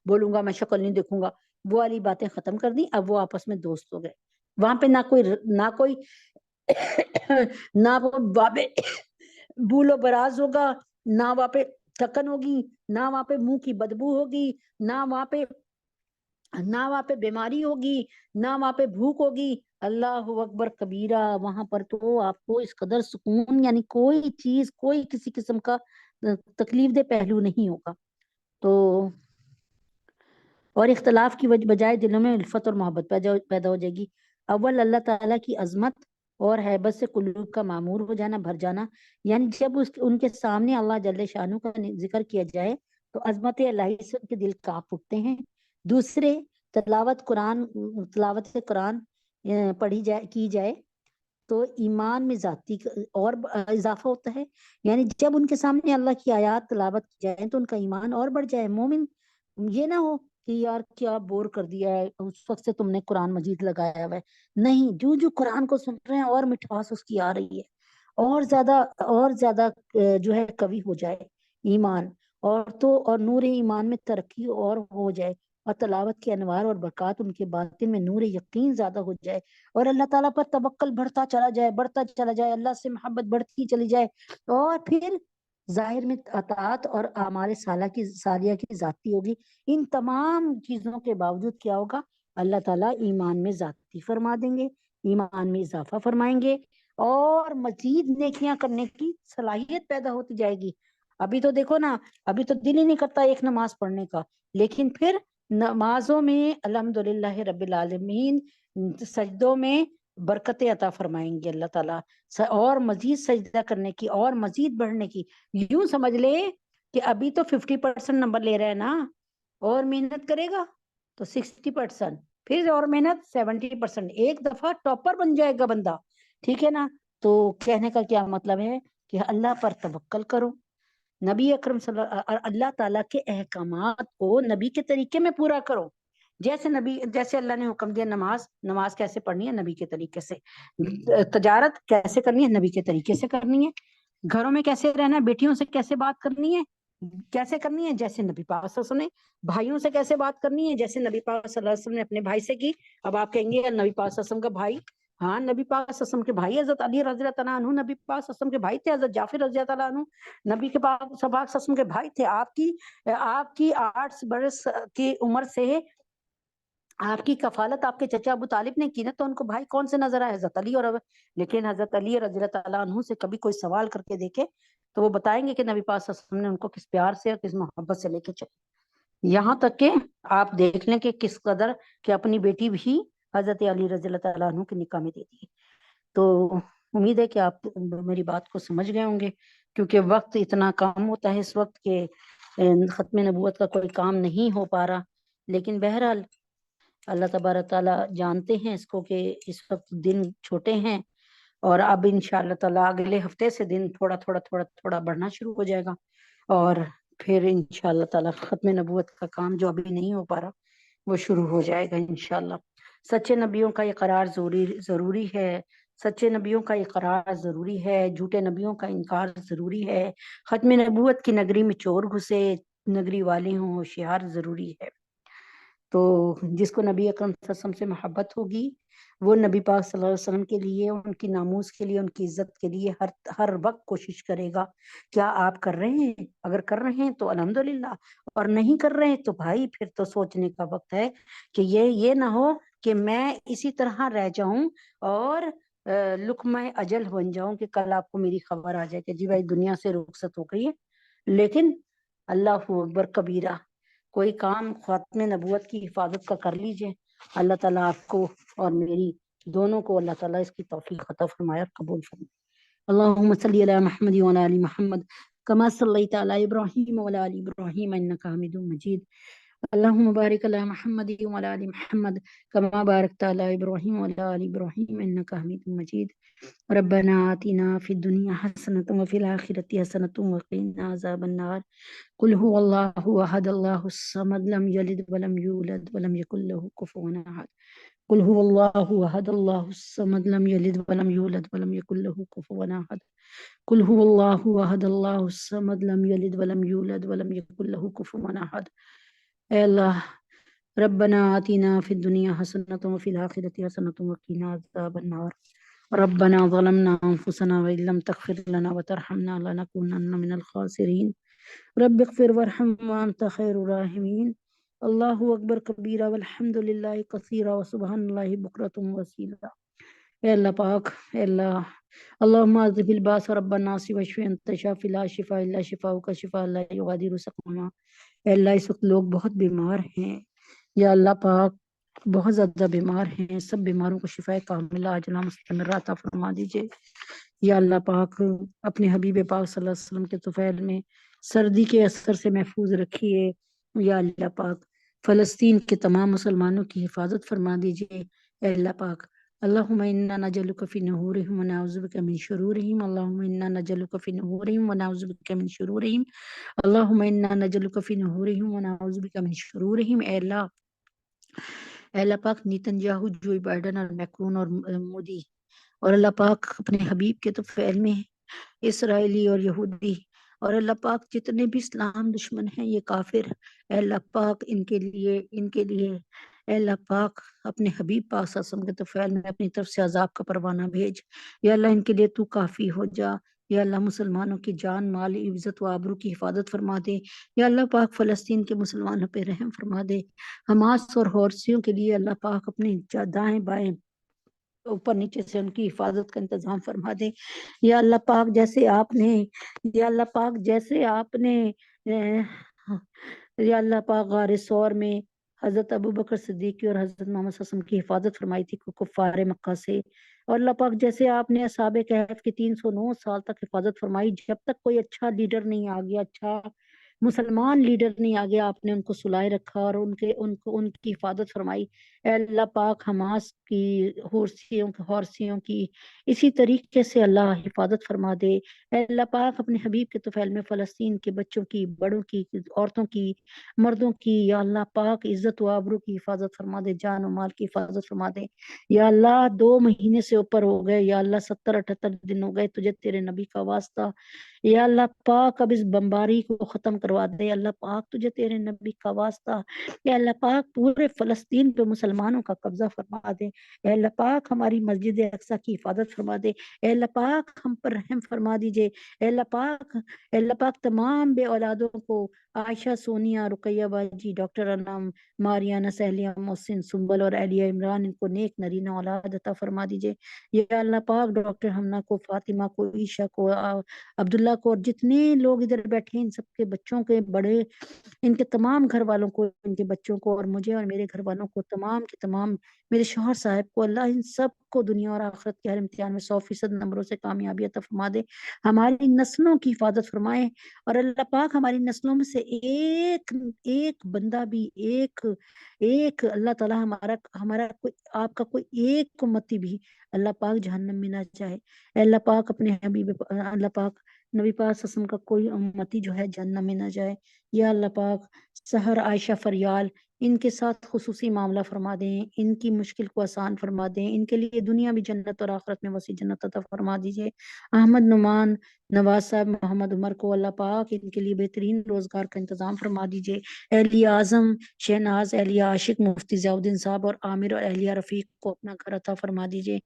[SPEAKER 2] بولوں گا، میں شکل نہیں دیکھوں گا، وہ والی باتیں ختم کر دی. اب وہ آپس میں دوست ہو گئے. وہاں پہ نہ کوئی نہ وہاں پہ بول و براز ہوگا، نہ وہاں پہ تھکن ہوگی، نہ وہاں پہ منہ کی بدبو ہوگی، نہ وہاں پہ بیماری ہوگی، نہ وہاں پہ بھوک ہوگی. اللہ اکبر کبیرہ. وہاں پر تو آپ کو اس قدر سکون، یعنی کوئی چیز، کوئی کسی قسم کا تکلیف دہ پہلو نہیں ہوگا. تو اور اختلاف کی بجائے دلوں میں الفت اور محبت پیدا ہو جائے گی. اول اللہ تعالیٰ کی عظمت اور ہیبت سے قلوب کا معمور ہو جانا، بھر جانا. یعنی جب ان کے سامنے اللہ جل شانہ کا ذکر کیا جائے تو عظمت الہی سے ان کے دل کانپ اٹھتے ہیں. دوسرے، تلاوت قرآن کی جائے تو ایمان میں ذاتی اور اضافہ ہوتا ہے. یعنی جب ان کے سامنے اللہ کی آیات تلاوت کی جائے تو ان کا ایمان اور بڑھ جائے. مومن یہ نہ ہو کہ یار کیا بور کر دیا ہے، اس وقت سے تم نے قرآن مجید لگایا ہوا ہے. نہیں، جو قرآن کو سن رہے ہیں اور مٹھاس اس کی آ رہی ہے، اور زیادہ جو ہے قوی ہو جائے ایمان، اور نور ایمان میں ترقی اور ہو جائے، اور تلاوت کے انوار اور برکات ان کے باطن میں نور یقین زیادہ ہو جائے، اور اللہ تعالیٰ پر توکل بڑھتا چلا جائے، اللہ سے محبت بڑھتی چلی جائے. اور پھر ظاہر میں اطاعت اور اعمال صالحہ کی ذاتی ہوگی. ان تمام چیزوں کے باوجود کیا ہوگا، اللہ تعالیٰ ایمان میں ذاتی فرما دیں گے، ایمان میں اضافہ فرمائیں گے، اور مزید نیکیاں کرنے کی صلاحیت پیدا ہوتی جائے گی. ابھی تو دیکھو نا، ابھی تو دل ہی نہیں کرتا ایک نماز پڑھنے کا، لیکن پھر نمازوں میں الحمدللہ رب العالمین سجدوں میں برکتیں عطا فرمائیں گے اللہ تعالیٰ، اور مزید سجدہ کرنے کی اور مزید بڑھنے کی. یوں سمجھ لے کہ ابھی تو 50% نمبر لے رہا ہے نا، اور محنت کرے گا تو 60%، پھر اور محنت 70%، ایک دفعہ ٹاپر بن جائے گا بندہ. ٹھیک ہے نا؟ تو کہنے کا کیا مطلب ہے کہ اللہ پر توکل کرو، نبی اکرم اللہ تعالیٰ کے احکامات کو نبی کے طریقے میں پورا کرو. جیسے اللہ نے حکم دیا نماز کیسے پڑھنی ہے، نبی کے طریقے سے. تجارت کیسے کرنی ہے، نبی کے طریقے سے کرنی ہے. گھروں میں کیسے رہنا ہے، بیٹیوں سے کیسے بات کرنی ہے، جیسے نبی پاک صلی اللہ علیہ وسلم نے. بھائیوں سے کیسے بات کرنی ہے، جیسے نبی پاک صلی اللہ علیہ وسلم نے اپنے بھائی سے کی. اب آپ کہیں گے نبی پاک صلی اللہ علیہ وسلم کا بھائی، ہاں نبی پاک صلی اللہ علیہ وسلم کے بھائی حضرت علی رضی اللہ تعالیٰ عنہ، نبی پاک صلی اللہ علیہ وسلم کے بھائی تھے. حضرت جعفر رضی اللہ تعالیٰ عنہ نبی کے پاک صلی اللہ علیہ وسلم کے بھائی تھے. آپ کی 8 برس کی عمر سے آپ کی کفالت آپ کے چچا ابو طالب نے کی نا، تو ان کو بھائی کون سے نظر آئے؟ حضرت علی. اور لیکن حضرت علی رضی اللہ تعالیٰ عنہ سے کبھی کوئی سوال کر کے دیکھے تو وہ بتائیں گے کہ نبی پاک صلی اللہ علیہ وسلم نے ان کو کس پیار سے اور کس محبت سے لے کے چلے. یہاں تک کہ آپ دیکھ لیں کہ کس قدر کہ اپنی بیٹی بھی حضرت علی رضی اللہ تعالیٰ عنہ کے نکاح میں دے دی. تو امید ہے کہ آپ میری بات کو سمجھ گئے ہوں گے، کیونکہ وقت اتنا کام ہوتا ہے اس وقت کہ ختم نبوت کا کوئی کام نہیں ہو پا رہا. لیکن بہرحال اللہ تبارک تعالیٰ جانتے ہیں اس کو کہ اس وقت دن چھوٹے ہیں، اور اب انشاءاللہ تعالیٰ اگلے ہفتے سے دن تھوڑا بڑھنا شروع ہو جائے گا، اور پھر انشاءاللہ تعالیٰ ختم نبوت کا کام جو ابھی نہیں ہو پا رہا وہ شروع ہو جائے گا انشاءاللہ. سچے نبیوں کا یہ قرار ضروری ہے، سچے نبیوں کا اقرار ضروری ہے، جھوٹے نبیوں کا انکار ضروری ہے، ختم نبوت کی نگری میں چور گھسے، نگری والے ہوں ہوشیار ضروری ہے۔ تو جس کو نبی اکرم صلی اللہ علیہ وسلم سے محبت ہوگی وہ نبی پاک صلی اللہ علیہ وسلم کے لیے، ان کی ناموس کے لیے، ان کی عزت کے لیے ہر وقت کوشش کرے گا۔ کیا آپ کر رہے ہیں؟ اگر کر رہے ہیں تو الحمدللہ، اور نہیں کر رہے ہیں تو بھائی پھر تو سوچنے کا وقت ہے کہ یہ نہ ہو کہ میں اسی طرح رہ جاؤں اور لقمہ اجل بن جاؤں کہ کل آپ کو میری خبر آ جائے کہ جی بھائی دنیا سے رخصت ہو گئی ہے۔ لیکن اللہ اکبر کبیرہ، کوئی کام ختم نبوت کی حفاظت کا کر لیجئے، اللہ تعالیٰ آپ کو اور میری دونوں کو اللہ تعالیٰ اس کی توفیق عطا فرمائے اور قبول فرمائے۔ اللہم صلی علی محمد وعلی آل محمد کما صلیت علی ابراہیم وعلی آل ابراہیم انک حمید مجید۔ اللہم بارک علی محمد وعلی آل محمد کما بارکت علی ابراہیم وعلی آل ابراہیم انک حمید مجید۔ ربنا آتنا فی الدنیا حسنۃ وفی الآخرۃ حسنۃ وقنا عذاب النار۔ قل هو اللہ احد اللہ الصمد لم یلد ولم یولد ولم یکن له کفوا احد۔ قل هو اللہ احد اللہ الصمد لم یلد ولم یولد ولم یکن له کفوا احد۔ قل هو اللہ احد اللہ الصمد لم یلد ولم یولد ولم یکن له کفوا احد۔ اے اللہ ربنا آتنا فی الدنیا حسنۃ وفی الآخرۃ حسنۃ وقنا عذاب النار۔ ربنا ظلمنا انفسنا وان لم تغفر لنا وترحمنا لنکونن من الخاسرین۔ رب اغفر وارحم وانت خیر الراحمین۔ اللہ اکبر کبیرہ والحمد للہ کثیرہ وسبحان اللہ بکرۃ وصیلا۔ اے اللہ پاک، اے اللہ اللہم اذہب الباس رب الناس واشف انت شافی لا شفاء الا شفاؤک شفاء لا یغادر سقما۔ اے اللہ اس وقت لوگ بہت بیمار ہیں، یا اللہ پاک بہت زیادہ بیمار ہیں، سب بیماروں کو شفاء کاملہ عاجلہ مستمرہ عطا فرما دیجئے۔ یا اللہ پاک اپنے حبیب پاک صلی اللہ علیہ وسلم کے طفیل میں سردی کے اثر سے محفوظ رکھیے۔ یا اللہ پاک فلسطین کے تمام مسلمانوں کی حفاظت فرما دیجئے۔ اے اللہ پاک اللہم انا نجعلک فی نحورہم ونعوذ بک من شرورہم، اللہم انا نجعلک فی نحورہم ونعوذ بک من شرورہم، اللہم انا نجعلک فی نحورہم ونعوذ بک من شرورہم۔ اے اللہ پاک نیتن یاہو، جو بائیڈن اور میکرون اور مودی اور اللہ پاک اپنے حبیب کے طفیل میں اسرائیلی اور یہودی اور اللہ پاک جتنے بھی اسلام دشمن ہیں یہ کافر، اے اللہ پاک ان کے لیے اے اللہ پاک اپنے حبیب پاک صلی اللہ علیہ وسلم کے طفیل میں اپنی طرف سے عذاب کا پروانہ بھیج۔ یا اللہ ان کے لیے تو کافی ہو جا۔ یا اللہ مسلمانوں کی جان مال عزت و آبرو کی حفاظت فرما دے۔ یا اللہ پاک فلسطین کے مسلمانوں پہ رحم فرما دے۔ حماس اور حوثیوں کے لیے اللہ پاک اپنے دائیں بائیں اوپر نیچے سے ان کی حفاظت کا انتظام فرما دے۔ یا اللہ پاک جیسے آپ نے یا اللہ پاک غار ثور میں حضرت ابوبکر صدیقی اور حضرت محمد صلی اللہ علیہ وسلم کی حفاظت فرمائی تھی کفار مکہ سے، اور اللہ پاک جیسے آپ نے اصحاب کہف کی 309 سال تک حفاظت فرمائی، جب تک کوئی اچھا لیڈر نہیں آ گیا، اچھا مسلمان لیڈر نہیں آ گیا، آپ نے ان کو سلائے رکھا اور ان کی حفاظت فرمائی۔ اے اللہ پاک حماس کی حوثیوں کی اسی طریقے سے اللہ حفاظت فرما دے۔ اے اللہ پاک اپنے حبیب کے طفیل میں فلسطین کے بچوں کی، بڑوں کی، عورتوں کی، مردوں کی یا اللہ پاک عزت و آبرو کی حفاظت فرما دے، جان و مال کی حفاظت فرما دے۔ یا اللہ 2 مہینے سے اوپر ہو گئے، یا اللہ 70-78 دن ہو گئے، تجھے تیرے نبی کا واسطہ یا اللہ پاک اب اس بمباری کو ختم کروا دے۔ اللہ پاک تجھے تیرے نبی کا واسطہ یا اللہ پاک پورے فلسطین پہ مسلمانوں کا قبضہ فرما دے۔ اے اللہ پاک ہماری مسجد اقصی کی حفاظت فرما دے۔ اے اللہ پاک ہم پر رحم فرما دیجئے۔ اے اللہ پاک تمام بے اولادوں کو، عائشہ، سونیا، رقیہ باجی، ڈاکٹر انم، ماریانہ، سہلیہ، محسن، سنبل اور اہلیہ عمران، ان کو نیک نرینہ اولاد عطا فرما دیجئے۔ یا اللہ پاک ڈاکٹر حمنہ کو، فاطمہ کو، عیشہ کو، عبداللہ کو، اور جتنے لوگ ادھر بیٹھے ہیں ان سب کے بچوں کے، بڑے ان کے تمام گھر والوں کو، ان کے بچوں کو، اور مجھے اور میرے گھر والوں کو، تمام کے تمام میرے شوہر صاحب کو، اللہ ان سب کو دنیا اور آخرت کے ہر امتحان میں 100% نمبروں سے کامیابی عطا فرما دے۔ ہماری نسلوں کی حفاظت فرمائے، اور اللہ پاک ہماری نسلوں میں سے ایک بندہ بھی، ایک اللہ تعالیٰ ہمارا کوئی، آپ کا کوئی ایک امتی بھی اللہ پاک جہنم میں نہ جائے۔ اے اللہ پاک اپنے حبیب، اللہ پاک
[SPEAKER 1] نبی پاک صلی اللہ علیہ وسلم کا کوئی امتی جو ہے جہنم میں نہ جائے۔ یا اللہ پاک سحر، عائشہ، فریال، ان کے ساتھ خصوصی معاملہ فرما دیں، ان کی مشکل کو آسان فرما دیں، ان کے لیے دنیا بھی جنت اور آخرت میں وسیع جنت عطا فرما دیجیے۔ احمد نعمان، نواز صاحب، محمد عمر کو اللہ پاک ان کے لیے بہترین روزگار کا انتظام فرما دیجیے۔ اہلیہ اعظم شہناز، اہلیہ عاشق مفتی ضیاء الدین صاحب اور عامر اور اہلیہ رفیق کو اپنا گھر عطا فرما دیجیے۔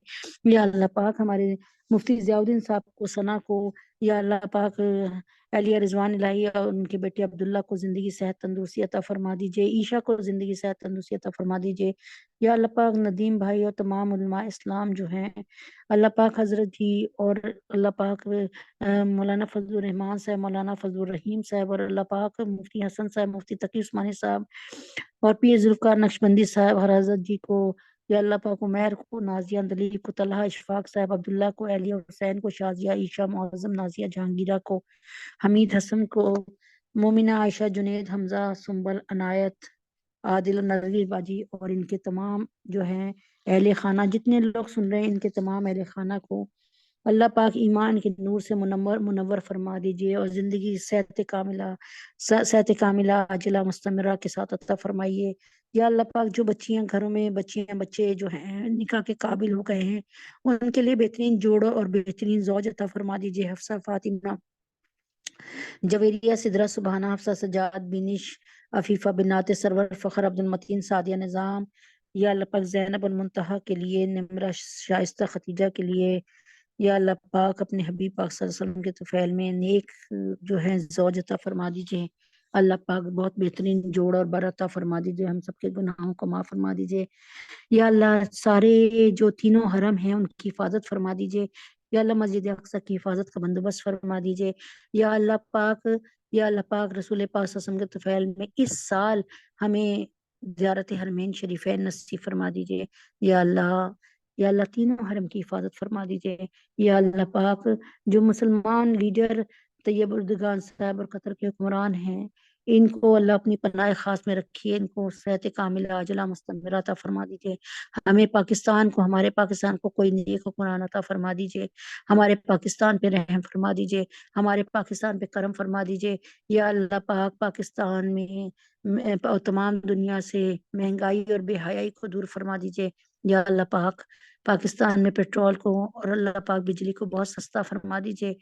[SPEAKER 1] یا اللہ پاک ہمارے مفتی ضیاء الدین صاحب کو، ثنا کو، یا اللہ پاک اہلیہ رضوان الہی اور ان کے بیٹے عبداللہ کو زندگی صحت تندرستی عطا فرما دیجیے۔ عیشا کو زندگی صحت تندرستی عطا فرما دیجیے۔ یا اللہ پاک ندیم بھائی اور تمام علماء اسلام جو ہیں، اللہ پاک حضرت جی اور اللہ پاک مولانا فضل الرحمان صاحب، مولانا فضل الرحیم صاحب اور اللہ پاک مفتی حسن صاحب، مفتی تقی عثمانی صاحب اور پیر ذوالفقار نقشبندی صاحب ہر حضرت جی کو، یا اللہ پاک عمیر کو، نازیہ اندلیب کو، طلحہ اشفاق صاحب، عبداللہ کو، اہلیہ حسین کو، شازیہ عیشا معظم، نازیہ جہانگیرہ کو، حمید حسن کو، مومنہ عائشہ، جنید حمزہ، سنبل، عنایت، عادل نذیر باجی اور ان کے تمام جو ہیں اہل خانہ، جتنے لوگ سن رہے ہیں ان کے تمام اہل خانہ کو اللہ پاک ایمان کے نور سے منور فرما دیجیے اور زندگی صحت کاملہ عاجلہ مستمرہ کے ساتھ عطا فرمائیے۔ یا اللہ پاک جو بچیاں گھروں میں، بچے جو ہیں نکاح کے قابل ہو گئے ہیں، ان کے لیے بہترین جوڑوں اور بہترین زوج عطا فرما دیجیے۔ حفصہ، فاطمہ، جویریہ، سدرہ، سبحانہ، حفصہ، سجاد، بینش، عفیفہ، بنات سرور، فخر، عبد المتین، سعدیہ، نظام، یا اللہ پاک زینب المنتہا کے لیے، نمرہ، شائستہ، ختیجہ کے لیے، یا اللہ پاک اپنے حبیب پاک صلی اللہ علیہ وسلم کے طفیل میں نیک جو ہیں زوج عطا فرما دیجیے۔ اللہ پاک بہت بہترین جوڑ اور بر عطا فرما دیجیے، ہم سب کے گناہوں کو معاف فرما دیجیے۔ یا اللہ سارے جو تینوں حرم ہیں ان کی حفاظت فرما دیجیے۔ یا اللہ مسجد اقصی کی حفاظت کا بندوبست فرما دیجیے۔ یا اللہ پاک رسول پاک صلی اللہ علیہ وسلم کے طفیل میں اس سال ہمیں زیارت حرمین شریفین نصیب فرما دیجیے۔ یا اللہ تینوں حرم کی حفاظت فرما دیجیے۔ یا اللہ پاک جو مسلمان لیڈر طیب اردگان صاحب اور قطر کے حکمران ہیں، ان کو اللہ اپنی پناہ خاص میں رکھیے، ان کو صحت کاملہ عاجلہ مستمرہ عطا فرما دیجیے۔ ہمارے پاکستان کو کوئی نیک حکمران عطا فرما دیجیے، ہمارے پاکستان پہ رحم فرما دیجیے، ہمارے پاکستان پہ کرم فرما دیجیے۔ یا اللہ پاک پاکستان میں تمام دنیا سے مہنگائی اور بے حیائی کو دور فرما دیجیے۔ یا اللہ پاک پاکستان میں پیٹرول کو اور اللہ پاک بجلی کو بہت سستا فرما دیجیے۔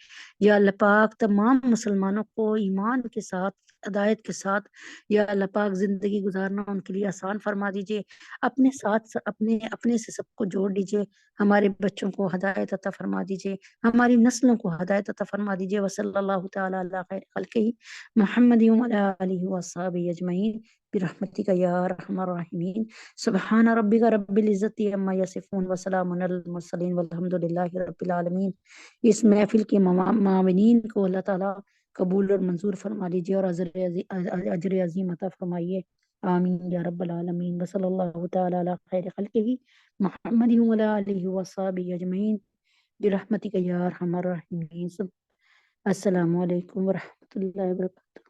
[SPEAKER 1] یا اللہ پاک تمام مسلمانوں کو ایمان کے ساتھ، ہدایت کے ساتھ یا اللہ پاک زندگی گزارنا ان کے لیے آسان فرما دیجیے۔ اپنے ساتھ اپنے سے سب کو جوڑ لیجیے، ہمارے بچوں کو ہدایت عطا فرما دیجیے، ہماری نسلوں کو ہدایت عطا فرما دیجیے۔ وصلی اللہ تعالی علی خیر خلقہ محمد وعلی آلہ وصحبہ اجمعین برحمتک یا ارحم الراحمین۔ سبحان ربک رب العزت عما یصفون وسلام علی المرسلین والحمد للہ رب العالمین۔ اس محفل کے معاونین کو اللہ تعالیٰ قبول اور منظور فرما لیجیے اور اجر عظیم عطا فرمائیے، آمین یا رب العالمین۔ وصلی اللہ تعالی علی خیر خلقہ محمد وعلی آلہ وصحبہ اجمعین برحمتک یا ارحم الراحمین۔ السلام علیکم ورحمۃ اللہ وبرکاتہ۔